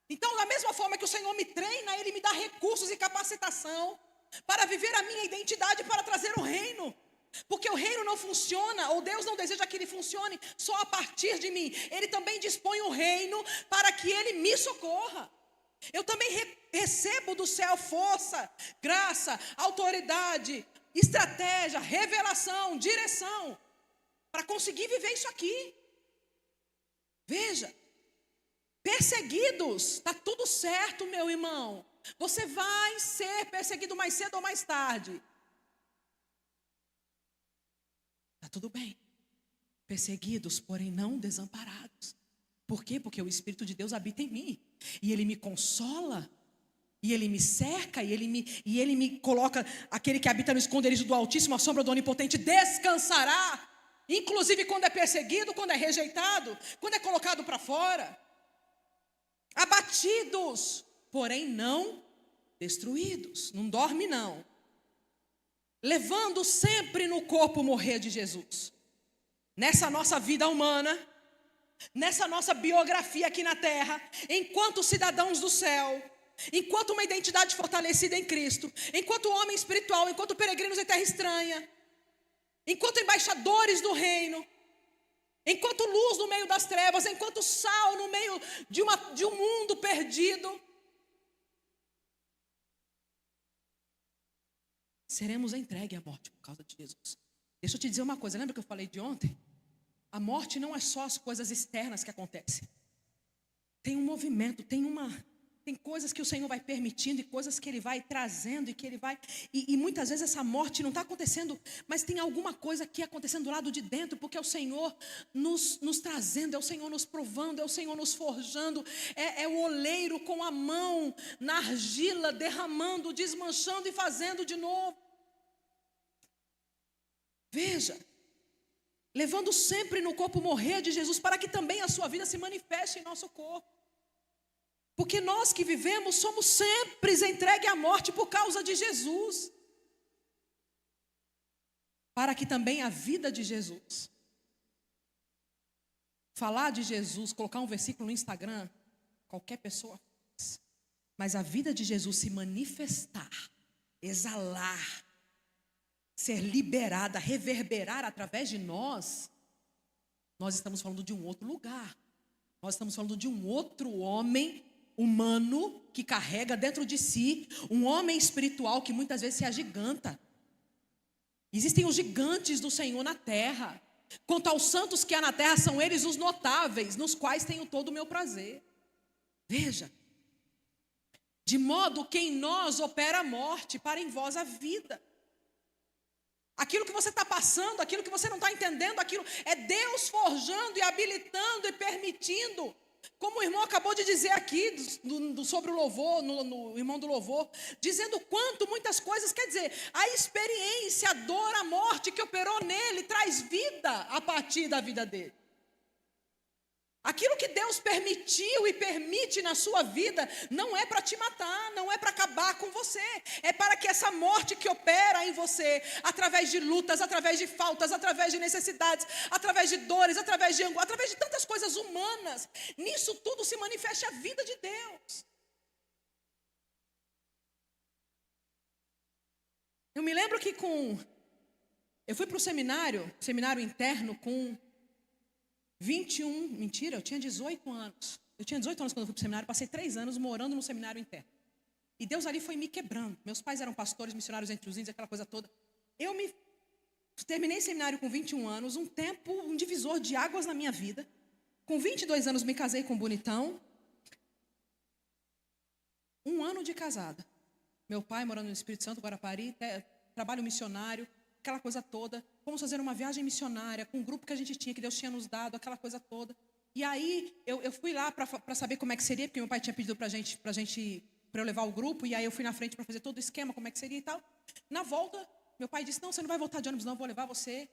Então, da mesma forma que o Senhor me treina, Ele me dá recursos e capacitação para viver a minha identidade, para trazer o reino. Porque o reino não funciona, ou Deus não deseja que ele funcione só a partir de mim. Ele também dispõe o reino para que Ele me socorra. Eu também recebo do céu força, graça, autoridade, estratégia, revelação, direção, para conseguir viver isso aqui. Veja. Perseguidos, está tudo certo, meu irmão. Você vai ser perseguido mais cedo ou mais tarde. Está tudo bem. Perseguidos, porém não desamparados. Por quê? Porque o Espírito de Deus habita em mim. E Ele me consola. E Ele me cerca. E Ele me coloca, aquele que habita no esconderijo do Altíssimo, a sombra do Onipotente, descansará. Inclusive quando é perseguido, quando é rejeitado, quando é colocado para fora. Abatidos, porém não destruídos. Não dorme não. Levando sempre no corpo o morrer de Jesus. Nessa nossa vida humana, nessa nossa biografia aqui na terra, enquanto cidadãos do céu, enquanto uma identidade fortalecida em Cristo, enquanto homem espiritual, enquanto peregrinos em terra estranha, enquanto embaixadores do reino, enquanto luz no meio das trevas, enquanto sal no meio de um mundo perdido, seremos entregues à morte por causa de Jesus. Deixa eu te dizer uma coisa, lembra que eu falei de ontem? A morte não é só as coisas externas que acontecem. Tem um movimento, tem coisas que o Senhor vai permitindo e coisas que Ele vai trazendo e que Ele vai... E muitas vezes essa morte não está acontecendo, mas tem alguma coisa aqui acontecendo do lado de dentro, porque é o Senhor nos trazendo, é o Senhor nos provando, é o Senhor nos forjando, é o oleiro com a mão na argila, derramando, desmanchando e fazendo de novo. Veja, levando sempre no corpo o morrer de Jesus, para que também a sua vida se manifeste em nosso corpo. Porque nós que vivemos somos sempre entregues à morte por causa de Jesus. Para que também a vida de Jesus, falar de Jesus, colocar um versículo no Instagram, qualquer pessoa faz. Mas a vida de Jesus se manifestar, exalar, ser liberada, reverberar através de nós estamos falando de um outro lugar. Nós estamos falando de um outro homem humano que carrega dentro de si um homem espiritual que muitas vezes se agiganta. Existem os gigantes do Senhor na terra. Quanto aos santos que há na terra, são eles os notáveis, nos quais tenho todo o meu prazer. Veja, de modo que em nós opera a morte, para em vós a vida. Aquilo que você está passando, aquilo que você não está entendendo, aquilo é Deus forjando e habilitando e permitindo. Como o irmão acabou de dizer aqui sobre o louvor, no irmão do louvor, dizendo quanto muitas coisas, quer dizer, a experiência, a dor, a morte que operou nele traz vida a partir da vida dele. Aquilo que Deus permitiu e permite na sua vida não é para te matar, não é para acabar com você. É para que essa morte que opera em você, através de lutas, através de faltas, através de necessidades, através de dores, através de angústia, através de tantas coisas humanas, nisso tudo se manifeste a vida de Deus. Eu me lembro que eu fui para o seminário interno com 21, mentira, eu tinha 18 anos. Eu tinha 18 anos quando eu fui para o seminário, passei 3 anos morando no seminário interno. E Deus ali foi me quebrando. Meus pais eram pastores, missionários entre os índios, aquela coisa toda. Terminei seminário com 21 anos, um divisor de águas na minha vida. Com 22 anos me casei com um bonitão. 1 ano de casada. Meu pai morando no Espírito Santo, Guarapari, trabalho missionário, aquela coisa toda. Fomos fazer uma viagem missionária com um grupo que a gente tinha, que Deus tinha nos dado, aquela coisa toda. E aí eu fui lá para saber como é que seria, porque meu pai tinha pedido para eu levar o grupo, e aí eu fui na frente para fazer todo o esquema, como é que seria e tal. Na volta, meu pai disse, não, você não vai voltar de ônibus não, eu vou levar você.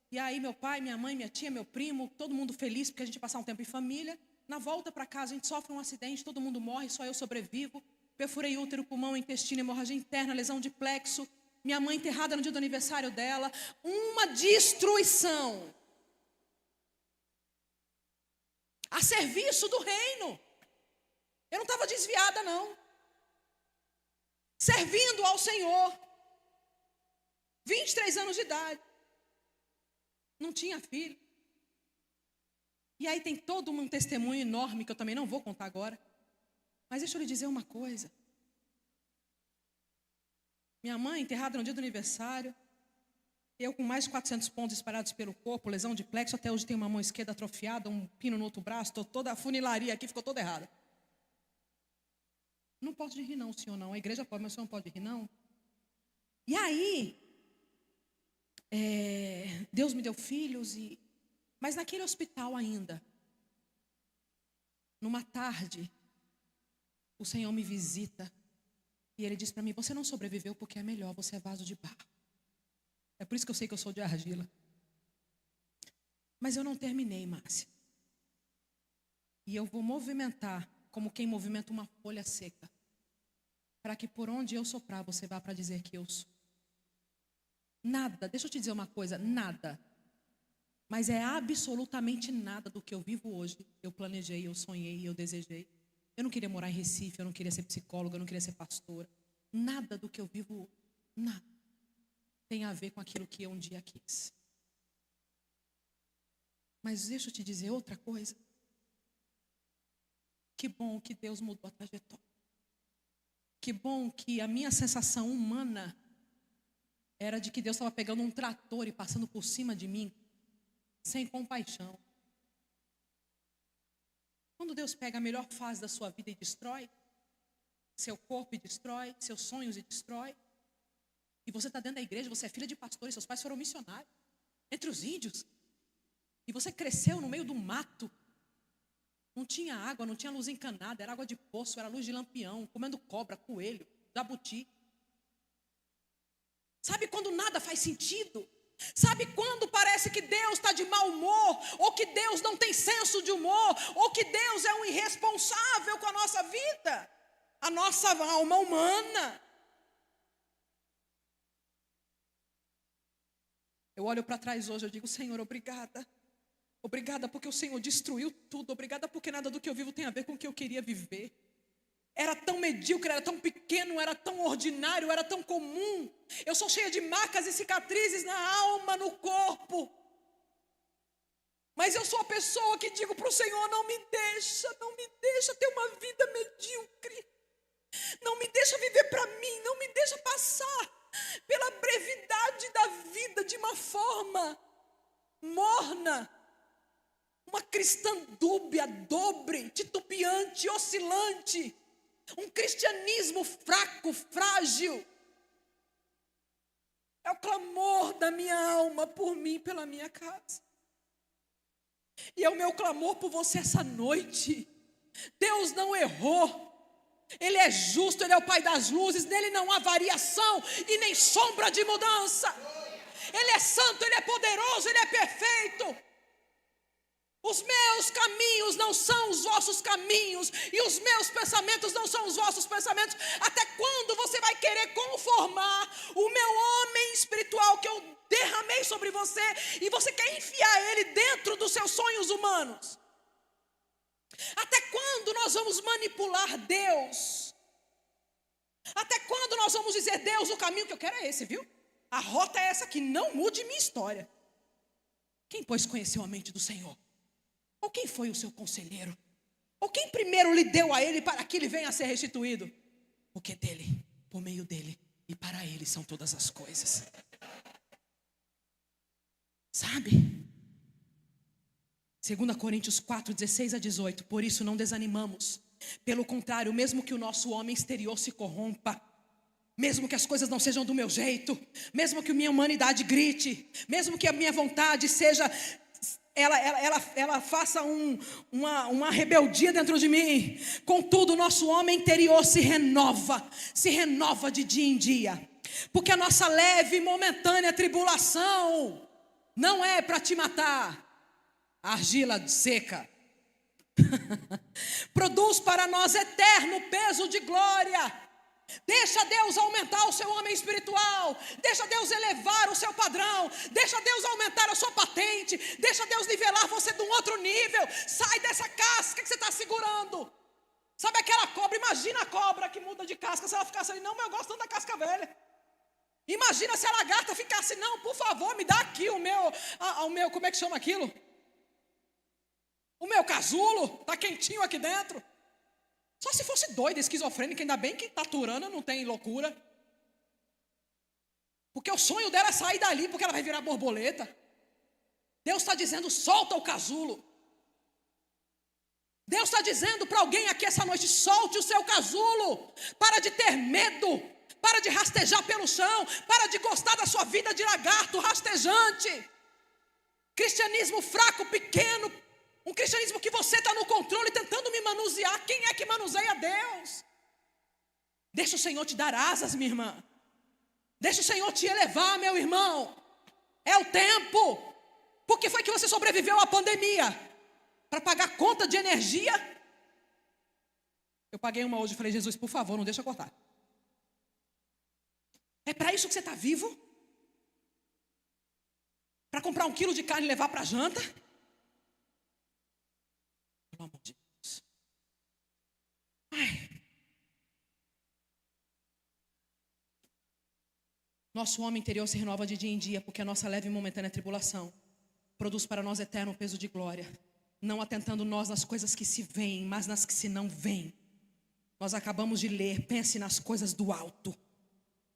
E aí meu pai, minha mãe, minha tia, meu primo, todo mundo feliz, porque a gente ia passar um tempo em família. Na volta para casa, a gente sofre um acidente, todo mundo morre, só eu sobrevivo. Perfurei útero, pulmão, intestino, hemorragia interna, lesão de plexo. Minha mãe enterrada no dia do aniversário dela. Uma destruição. A serviço do reino. Eu não estava desviada, não. Servindo ao Senhor. 23 anos de idade. Não tinha filho. E aí tem todo um testemunho enorme que eu também não vou contar agora. Mas deixa eu lhe dizer uma coisa. Minha mãe enterrada no dia do aniversário. Eu com mais de 400 pontos espalhados pelo corpo, lesão de plexo. Até hoje tenho uma mão esquerda atrofiada, um pino no outro braço. Toda a funilaria aqui ficou toda errada. Não posso rir não, senhor não. A igreja pode, mas o senhor não pode rir não. E aí, Deus me deu filhos. Mas naquele hospital ainda, numa tarde, o Senhor me visita. E Ele diz para mim, você não sobreviveu porque é melhor, você é vaso de barro. É por isso que eu sei que eu sou de argila. Mas eu não terminei, Márcia. E eu vou movimentar como quem movimenta uma folha seca. Para que por onde eu soprar, você vá para dizer que eu sou. Nada, deixa eu te dizer uma coisa, nada. Mas é absolutamente nada do que eu vivo hoje. Eu planejei, eu sonhei, eu desejei. Eu não queria morar em Recife, eu não queria ser psicóloga, eu não queria ser pastora. Nada do que eu vivo hoje, nada, tem a ver com aquilo que eu um dia quis. Mas deixa eu te dizer outra coisa. Que bom que Deus mudou a trajetória. Que bom que a minha sensação humana era de que Deus estava pegando um trator e passando por cima de mim, sem compaixão. Quando Deus pega a melhor fase da sua vida e destrói, seu corpo e destrói, seus sonhos e destrói, e você está dentro da igreja, você é filha de pastor e seus pais foram missionários, entre os índios, e você cresceu no meio do mato, não tinha água, não tinha luz encanada, era água de poço, era luz de lampião, comendo cobra, coelho, jabuti. Sabe quando nada faz sentido? Sabe quando parece que Deus está de mau humor, ou que Deus não tem senso de humor, ou que Deus é um irresponsável com a nossa vida, a nossa alma humana? Eu olho para trás hoje, eu digo, Senhor, obrigada. Obrigada porque o Senhor destruiu tudo, obrigada porque nada do que eu vivo tem a ver com o que eu queria viver. Era tão medíocre, era tão pequeno, era tão ordinário, era tão comum. Eu sou cheia de marcas e cicatrizes na alma, no corpo. Mas eu sou a pessoa que digo para o Senhor, não me deixa ter uma vida medíocre. Não me deixa viver para mim, não me deixa passar pela brevidade da vida de uma forma morna. Uma cristã dúbia, dobre, titubeante, oscilante. Um cristianismo fraco, frágil. É o clamor da minha alma por mim, pela minha casa. E é o meu clamor por você essa noite. Deus não errou. Ele é justo, Ele é o Pai das luzes. Nele não há variação e nem sombra de mudança. Ele é santo, Ele é poderoso, Ele é perfeito. Os meus caminhos não são os vossos caminhos, e os meus pensamentos não são os vossos pensamentos. Até quando você vai querer conformar o meu homem espiritual que eu derramei sobre você, e você quer enfiar ele dentro dos seus sonhos humanos? Até quando nós vamos manipular Deus? Até quando nós vamos dizer: Deus, o caminho que eu quero é esse, viu? A rota é essa aqui, não mude minha história. Quem, pois, conheceu a mente do Senhor? Ou quem foi o seu conselheiro? Ou quem primeiro lhe deu a ele para que ele venha a ser restituído? Porque dele, por meio dele e para ele são todas as coisas. Sabe? 2 Coríntios 4, 16 a 18. Por isso não desanimamos. Pelo contrário, mesmo que o nosso homem exterior se corrompa, mesmo que as coisas não sejam do meu jeito, mesmo que a minha humanidade grite, mesmo que a minha vontade seja... Ela faça uma rebeldia dentro de mim. Contudo, o nosso homem interior se renova de dia em dia. Porque a nossa leve e momentânea tribulação não é para te matar. Argila seca. Produz para nós eterno peso de glória. Deixa Deus aumentar o seu homem espiritual. Deixa Deus elevar o seu padrão. Deixa Deus aumentar a sua patente. Deixa Deus nivelar você de um outro nível. Sai dessa casca que você está segurando. Sabe aquela cobra? Imagina a cobra que muda de casca. Se ela ficasse ali: não, mas eu gosto tanto da casca velha. Imagina se a lagarta ficasse: não, por favor, me dá aqui o meu, como é que chama aquilo? O meu casulo, está quentinho aqui dentro. Só se fosse doida, esquizofrênica. Ainda bem que taturana não tem loucura. Porque o sonho dela é sair dali, porque ela vai virar borboleta. Deus está dizendo: solta o casulo. Deus está dizendo para alguém aqui essa noite: solte o seu casulo. Para de ter medo. Para de rastejar pelo chão. Para de gostar da sua vida de lagarto rastejante. Cristianismo fraco, pequeno. Um cristianismo que você está no controle, tentando me manusear. Quem é que manuseia Deus? Deixa o Senhor te dar asas, minha irmã. Deixa o Senhor te elevar, meu irmão. É o tempo. Por que foi que você sobreviveu à pandemia? Para pagar conta de energia? Eu paguei uma hoje e falei: Jesus, por favor, não deixa eu cortar. É para isso que você está vivo? Para comprar 1 quilo de carne e levar para a janta? Pelo amor de Deus. Nosso homem interior se renova de dia em dia, porque a nossa leve e momentânea tribulação produz para nós eterno peso de glória, não atentando nós nas coisas que se veem, mas nas que se não veem. Nós acabamos de ler: pense nas coisas do alto,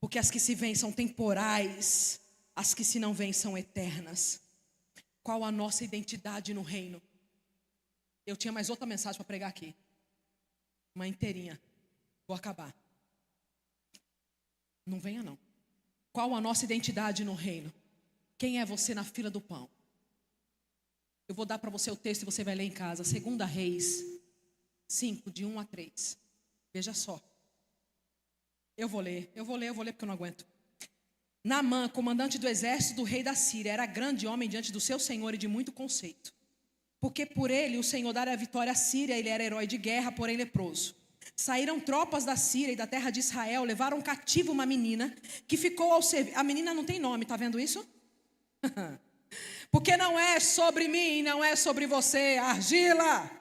porque as que se veem são temporais, as que se não veem são eternas. Qual a nossa identidade no reino? Eu tinha mais outra mensagem para pregar aqui, uma inteirinha. Vou acabar. Não venha não. Qual a nossa identidade no reino? Quem é você na fila do pão? Eu vou dar para você o texto e você vai ler em casa. 2 Reis 5, de 1 a 3. Veja só. Eu vou ler porque eu não aguento. Naamã, comandante do exército do rei da Síria, era grande homem diante do seu senhor e de muito conceito. Porque por ele o Senhor dera a vitória à Síria. Ele era herói de guerra, porém leproso. Saíram tropas da Síria e da terra de Israel, levaram cativo uma menina que ficou ao serviço. A menina não tem nome, está vendo isso? Porque não é sobre mim, não é sobre você, argila.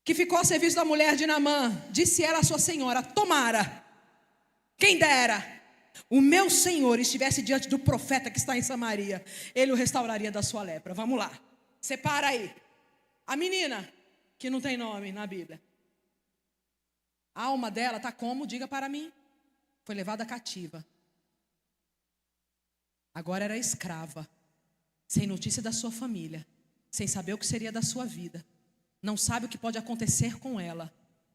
Que ficou ao serviço da mulher de Naamã. Disse ela à sua senhora: tomara, quem dera, o meu senhor estivesse diante do profeta que está em Samaria, ele o restauraria da sua lepra. Vamos lá, separa aí. A menina, que não tem nome na Bíblia, a alma dela está como? Diga para mim. Foi levada cativa. Agora era escrava, sem notícia da sua família, sem saber o que seria da sua vida. Não sabe o que pode acontecer com ela.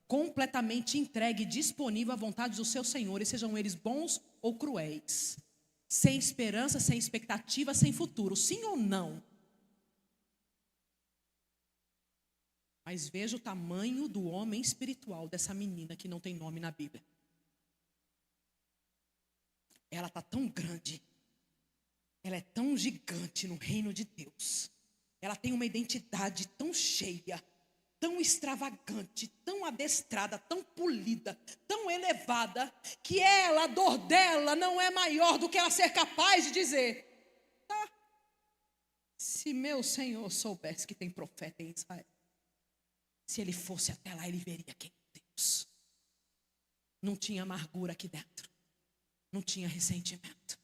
Completamente entregue e disponível à vontade dos seus senhores, sejam eles bons ou cruéis. Sem esperança, sem expectativa, sem futuro. Sim ou não? Mas veja o tamanho do homem espiritual dessa menina que não tem nome na Bíblia. Ela está tão grande. ela é tão gigante no reino de Deus. Ela tem uma identidade tão cheia, tão extravagante, tão adestrada, tão polida, tão elevada, que ela, a dor dela não é maior do que ela ser capaz de dizer: tá, se meu Senhor soubesse que tem profeta em Israel, se ele fosse até lá, ele veria quem é Deus. Não tinha amargura aqui dentro, não tinha ressentimento.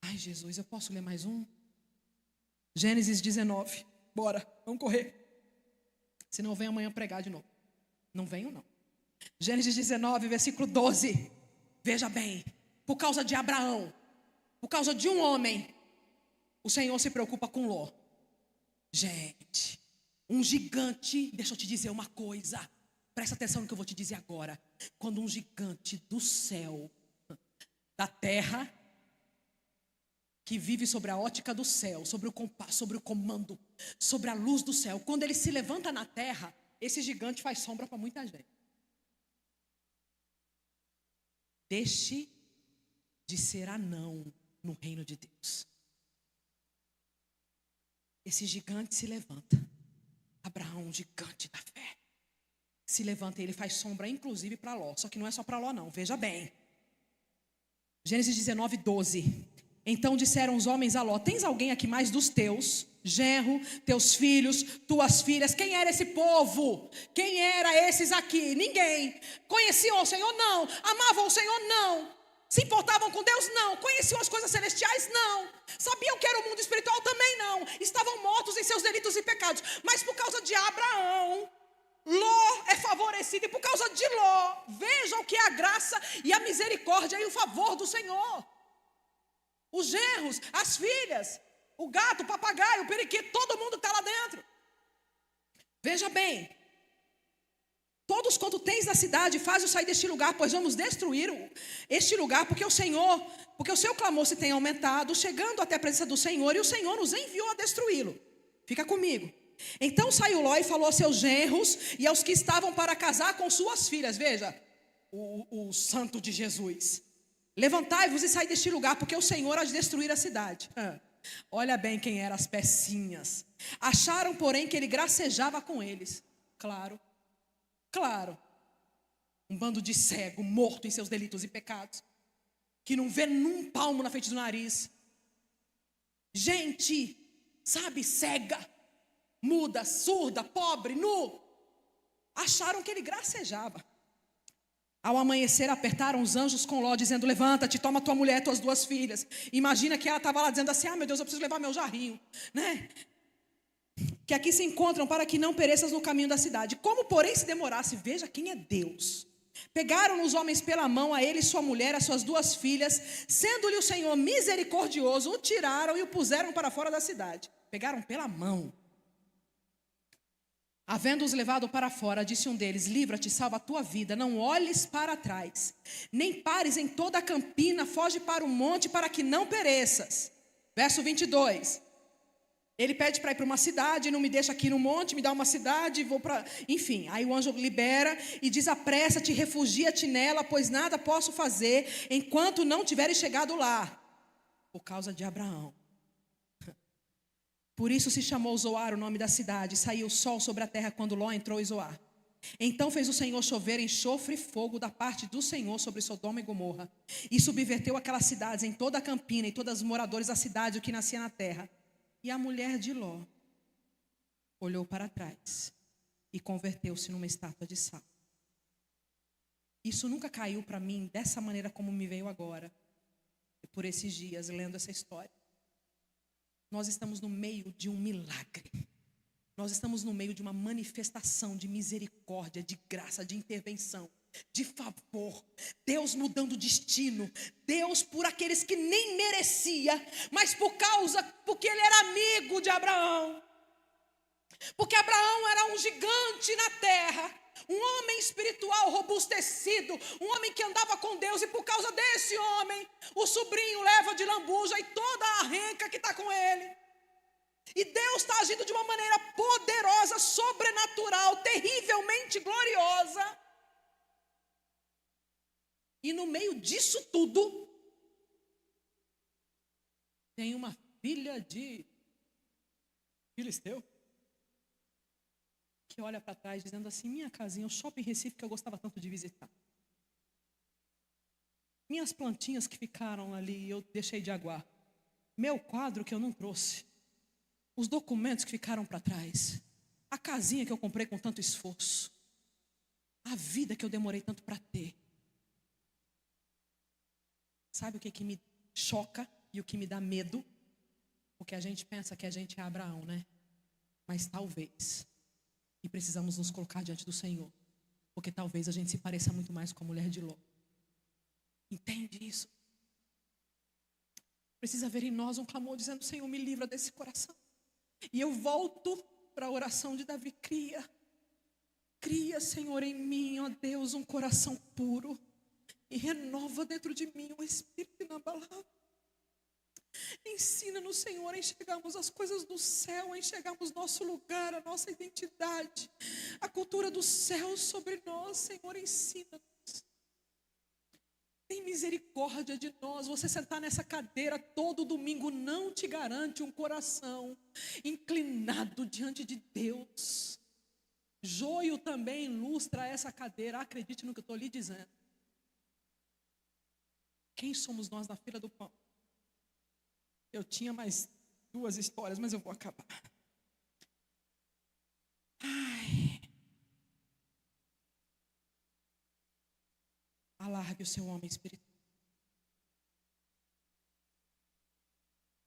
Ai, Jesus, eu posso ler mais um? Gênesis 19. Bora, vamos correr. Senão eu venho amanhã pregar de novo. Não venho, não. Gênesis 19, versículo 12. Veja bem, por causa de Abraão, por causa de um homem, o Senhor se preocupa com Ló. Gente, um gigante, deixa eu te dizer uma coisa. Presta atenção no que eu vou te dizer agora. Quando um gigante do céu, da terra, que vive sobre a ótica do céu, sobre o compasso, sobre o comando, sobre a luz do céu, quando ele se levanta na terra, esse gigante faz sombra para muita gente. Deixe de ser anão no reino de Deus. Esse gigante se levanta. Abraão, um gigante da fé, se levanta e ele faz sombra inclusive para Ló. Só que não é só para Ló não, veja bem. Gênesis 19, 12. Então disseram os homens a Ló: tens alguém aqui mais dos teus, genro, teus filhos, tuas filhas? Quem era esse povo? Quem era esses aqui? Ninguém. Conheciam o Senhor? Não. Amavam o Senhor? Não. Se importavam com Deus? Não. Conheciam as coisas celestiais? Não. Sabiam que era o mundo espiritual? Também não. Estavam mortos em seus delitos e pecados. Mas por causa de Abraão, Ló é favorecido. E por causa de Ló, vejam que é a graça e a misericórdia e o favor do Senhor. Os genros, as filhas, o gato, o papagaio, o periquito, todo mundo está lá dentro. Veja bem, todos quanto tens na cidade, faz-o sair deste lugar, pois vamos destruir este lugar, porque o seu clamor se tem aumentado, chegando até a presença do Senhor, e o Senhor nos enviou a destruí-lo. Fica comigo. Então saiu Ló e falou aos seus genros e aos que estavam para casar com suas filhas. Veja, o santo de Jesus. Levantai-vos e saí deste lugar, porque o Senhor há de destruir a cidade. Olha bem quem eram as pecinhas. Acharam, porém, que ele gracejava com eles. Claro. Um bando de cego, morto em seus delitos e pecados, que não vê num palmo na frente do nariz. Gente, sabe, cega, muda, surda, pobre, nu. Acharam que ele gracejava. Ao amanhecer apertaram os anjos com Ló, dizendo: levanta-te, toma tua mulher e tuas duas filhas. Imagina que ela estava lá dizendo assim: meu Deus, eu preciso levar meu jarrinho, né? Que aqui se encontram para que não pereças no caminho da cidade. Como porém se demorasse, veja quem é Deus. Pegaram os homens pela mão, a ele e sua mulher, as suas duas filhas, sendo-lhe o Senhor misericordioso, o tiraram e o puseram para fora da cidade. Pegaram pela mão. Havendo-os levado para fora, disse um deles: livra-te, salva a tua vida, não olhes para trás, nem pares em toda a campina, foge para o monte para que não pereças. Verso 22. Ele pede para ir para uma cidade: não me deixa aqui no monte, me dá uma cidade, vou para... Enfim, aí o anjo libera e diz: apressa-te, refugia-te nela, pois nada posso fazer enquanto não tiveres chegado lá. Por causa de Abraão. Por isso se chamou Zoar o nome da cidade. Saiu o sol sobre a terra quando Ló entrou em Zoar. Então fez o Senhor chover enxofre e fogo da parte do Senhor sobre Sodoma e Gomorra, e subverteu aquelas cidades, em toda a campina, e todos os moradores da cidade, o que nascia na terra. E a mulher de Ló olhou para trás e converteu-se numa estátua de sal. Isso nunca caiu para mim dessa maneira como me veio agora, por esses dias, lendo essa história. Nós estamos no meio de um milagre. Nós estamos no meio de uma manifestação de misericórdia, de graça, de intervenção, de favor. Deus mudando o destino. Deus por aqueles que nem merecia, mas porque ele era amigo de Abraão. Porque Abraão era um gigante na terra, um homem espiritual robustecido, um homem que andava com Deus, e por causa desse homem, o sobrinho leva de lambuja e toda a renca que está com ele. E Deus está agindo de uma maneira poderosa, sobrenatural, terrivelmente gloriosa. E no meio disso tudo, tem uma filha de Filisteu que olha para trás dizendo assim: minha casinha, o shopping Recife que eu gostava tanto de visitar. Minhas plantinhas que ficaram ali, eu deixei de aguar. Meu quadro que eu não trouxe. Os documentos que ficaram para trás. A casinha que eu comprei com tanto esforço. A vida que eu demorei tanto para ter. Sabe o que me choca e o que me dá medo? Porque a gente pensa que a gente é Abraão, né? Mas talvez. E precisamos nos colocar diante do Senhor. Porque talvez a gente se pareça muito mais com a mulher de Ló. Entende isso? Precisa haver em nós um clamor dizendo: Senhor, me livra desse coração. E eu volto para a oração de Davi: cria, Senhor, em mim, ó Deus, um coração puro. E renova dentro de mim um espírito inabalável. Ensina-nos, Senhor, a enxergarmos as coisas do céu, a enxergarmos nosso lugar, a nossa identidade, a cultura do céu sobre nós. Senhor, ensina-nos. Tem misericórdia de nós. Você sentar nessa cadeira todo domingo não te garante um coração inclinado diante de Deus. Joio também ilustra essa cadeira. Acredite no que eu estou lhe dizendo. Quem somos nós na fila do pão? Eu tinha mais 2 histórias, mas eu vou acabar. Alargue o seu homem espiritual.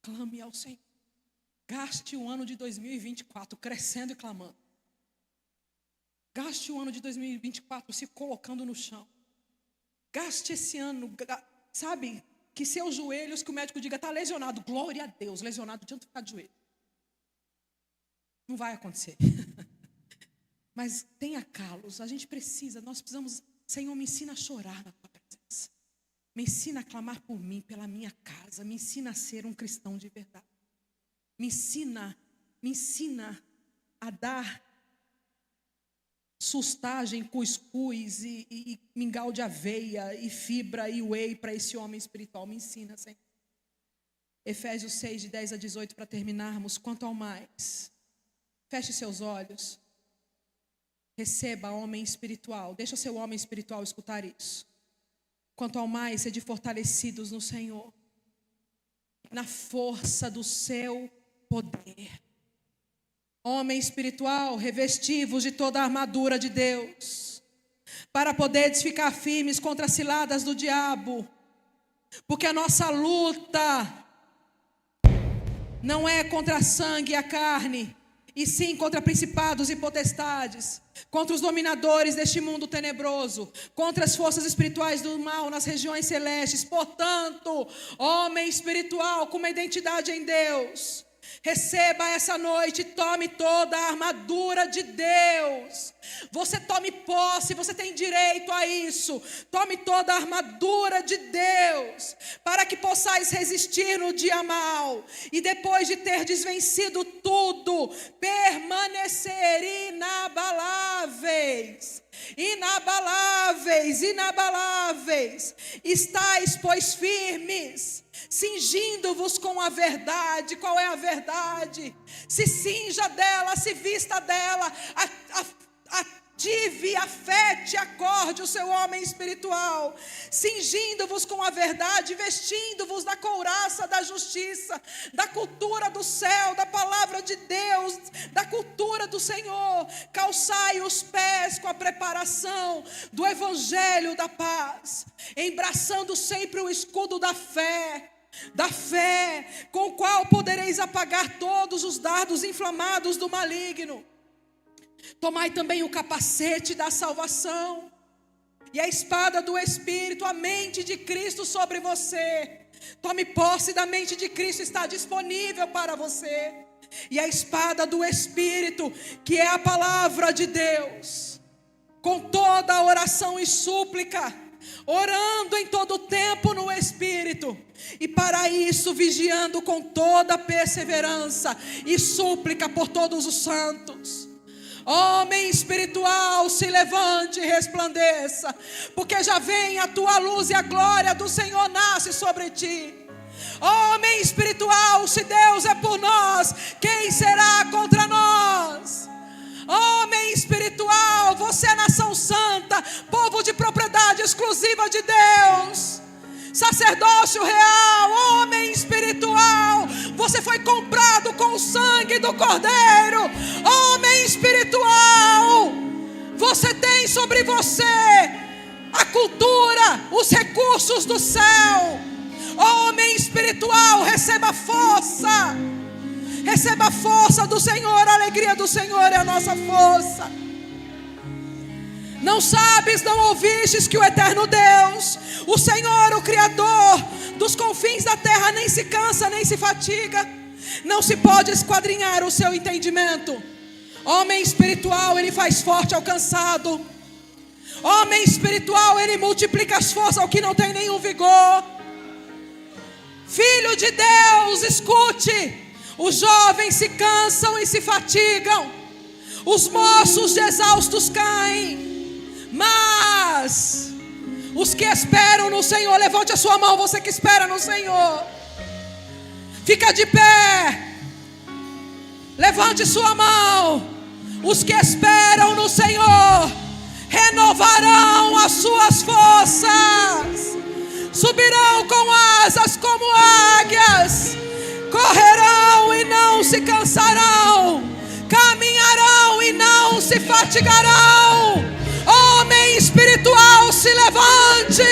Clame ao Senhor. Gaste o ano de 2024 crescendo e clamando. Gaste o ano de 2024 se colocando no chão. Gaste esse ano, sabe, que seus joelhos, que o médico diga, está lesionado. Glória a Deus, lesionado, adianta ficar de joelho. Não vai acontecer. Mas tenha calos, a gente precisa, nós precisamos. Senhor, me ensina a chorar na tua presença. Me ensina a clamar por mim, pela minha casa. Me ensina a ser um cristão de verdade. Me ensina a dar sustagem, cuscuz e mingau de aveia e fibra e whey para esse homem espiritual. Me ensina, Senhor. Efésios 6, de 10 a 18, para terminarmos. Quanto ao mais, feche seus olhos. Receba, homem espiritual. Deixa seu homem espiritual escutar isso. Quanto ao mais, sede fortalecidos no Senhor, na força do seu poder. Homem espiritual, revesti-vos de toda a armadura de Deus, para poderes ficar firmes contra as ciladas do diabo. Porque a nossa luta não é contra a sangue e a carne, e sim contra principados e potestades, contra os dominadores deste mundo tenebroso, contra as forças espirituais do mal nas regiões celestes. Portanto, homem espiritual com uma identidade em Deus, receba essa noite, tome toda a armadura de Deus. Você tome posse, você tem direito a isso. Tome toda a armadura de Deus, para que possais resistir no dia mau. E depois de ter desvencido tudo, permanecer inabaláveis. Inabaláveis, inabaláveis. Estais, pois, firmes, cingindo-vos com a verdade. Qual é a verdade? Se cinja dela, se vista dela, ative, afete, acorde o seu homem espiritual, cingindo-vos com a verdade, vestindo-vos da couraça da justiça, da cultura do céu, da palavra de Deus, da cultura do Senhor. Calçai os pés com a preparação do evangelho da paz, embraçando sempre o escudo da fé, com o qual podereis apagar todos os dardos inflamados do maligno. Tomai também o capacete da salvação e a espada do Espírito, a mente de Cristo sobre você. Tome posse da mente de Cristo, está disponível para você. E a espada do Espírito, que é a palavra de Deus, com toda a oração e súplica, orando em todo tempo no Espírito, e para isso vigiando com toda perseverança e súplica por todos os santos. Homem espiritual, se levante e resplandeça, porque já vem a tua luz e a glória do Senhor nasce sobre ti. Homem espiritual, se Deus é por nós, quem será contra nós? Homem espiritual, você é nação santa, povo de propriedade exclusiva de Deus, sacerdócio real. Homem espiritual, você foi comprado com o sangue do Cordeiro. Homem espiritual, você tem sobre você a cultura, os recursos do céu. Homem espiritual, receba força. Receba a força do Senhor, a alegria do Senhor é a nossa força. Não sabes, não ouvistes que o eterno Deus, o Senhor, o Criador dos confins da terra, nem se cansa, nem se fatiga, não se pode esquadrinhar o seu entendimento. Homem espiritual, ele faz forte ao cansado. Homem espiritual, ele multiplica as forças ao que não tem nenhum vigor. Filho de Deus, escute. Os jovens se cansam e se fatigam, os moços exaustos caem, mas os que esperam no Senhor, levante a sua mão, você que espera no Senhor, fica de pé, levante sua mão. Os que esperam no Senhor renovarão as suas forças, subirão com asas como águias, correrão e não se cansarão, caminharão e não se fatigarão. Homem espiritual, se levante.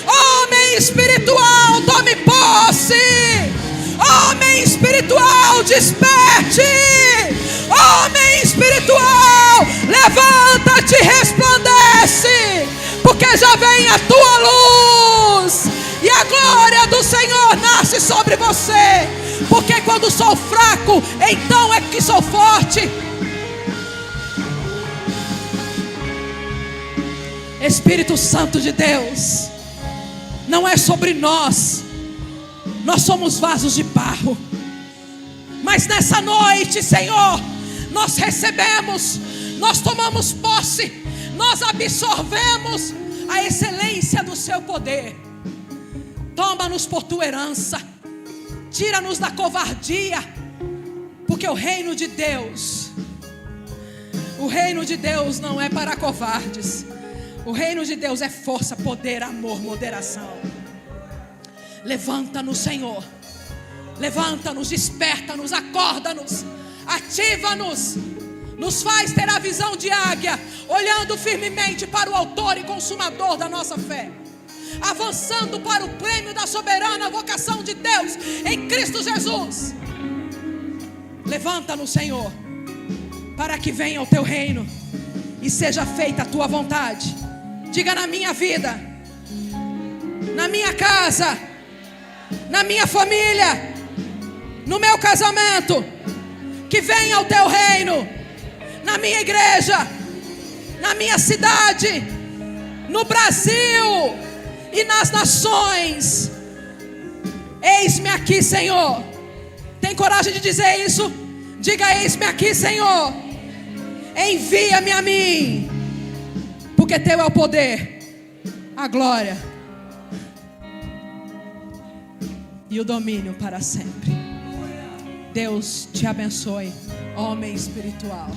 Homem espiritual, tome posse. Homem espiritual, desperte. Homem espiritual, levanta-te e resplandece, porque já vem a tua luz e a glória do Senhor nasce sobre você. Porque quando sou fraco, então é que sou forte. Espírito Santo de Deus, não é sobre nós, nós somos vasos de barro, mas nessa noite, Senhor, nós recebemos, nós tomamos posse, nós absorvemos a excelência do seu poder. Toma-nos por tua herança, tira-nos da covardia, porque o reino de Deus não é para covardes. O reino de Deus é força, poder, amor, moderação. Levanta-nos, Senhor, levanta-nos, desperta-nos, acorda-nos, ativa-nos, nos faz ter a visão de águia, olhando firmemente para o autor e consumador da nossa fé, avançando para o prêmio da soberana vocação de Deus em Cristo Jesus. Levanta-nos, Senhor, para que venha o teu reino e seja feita a tua vontade. Diga: na minha vida, na minha casa, na minha família, no meu casamento, que venha o teu reino, na minha igreja, na minha cidade, no Brasil e nas nações. Eis-me aqui, Senhor. Tem coragem de dizer isso? Diga: eis-me aqui, Senhor. Envia-me a mim, porque teu é o poder, a glória e o domínio para sempre. Deus te abençoe, homem espiritual.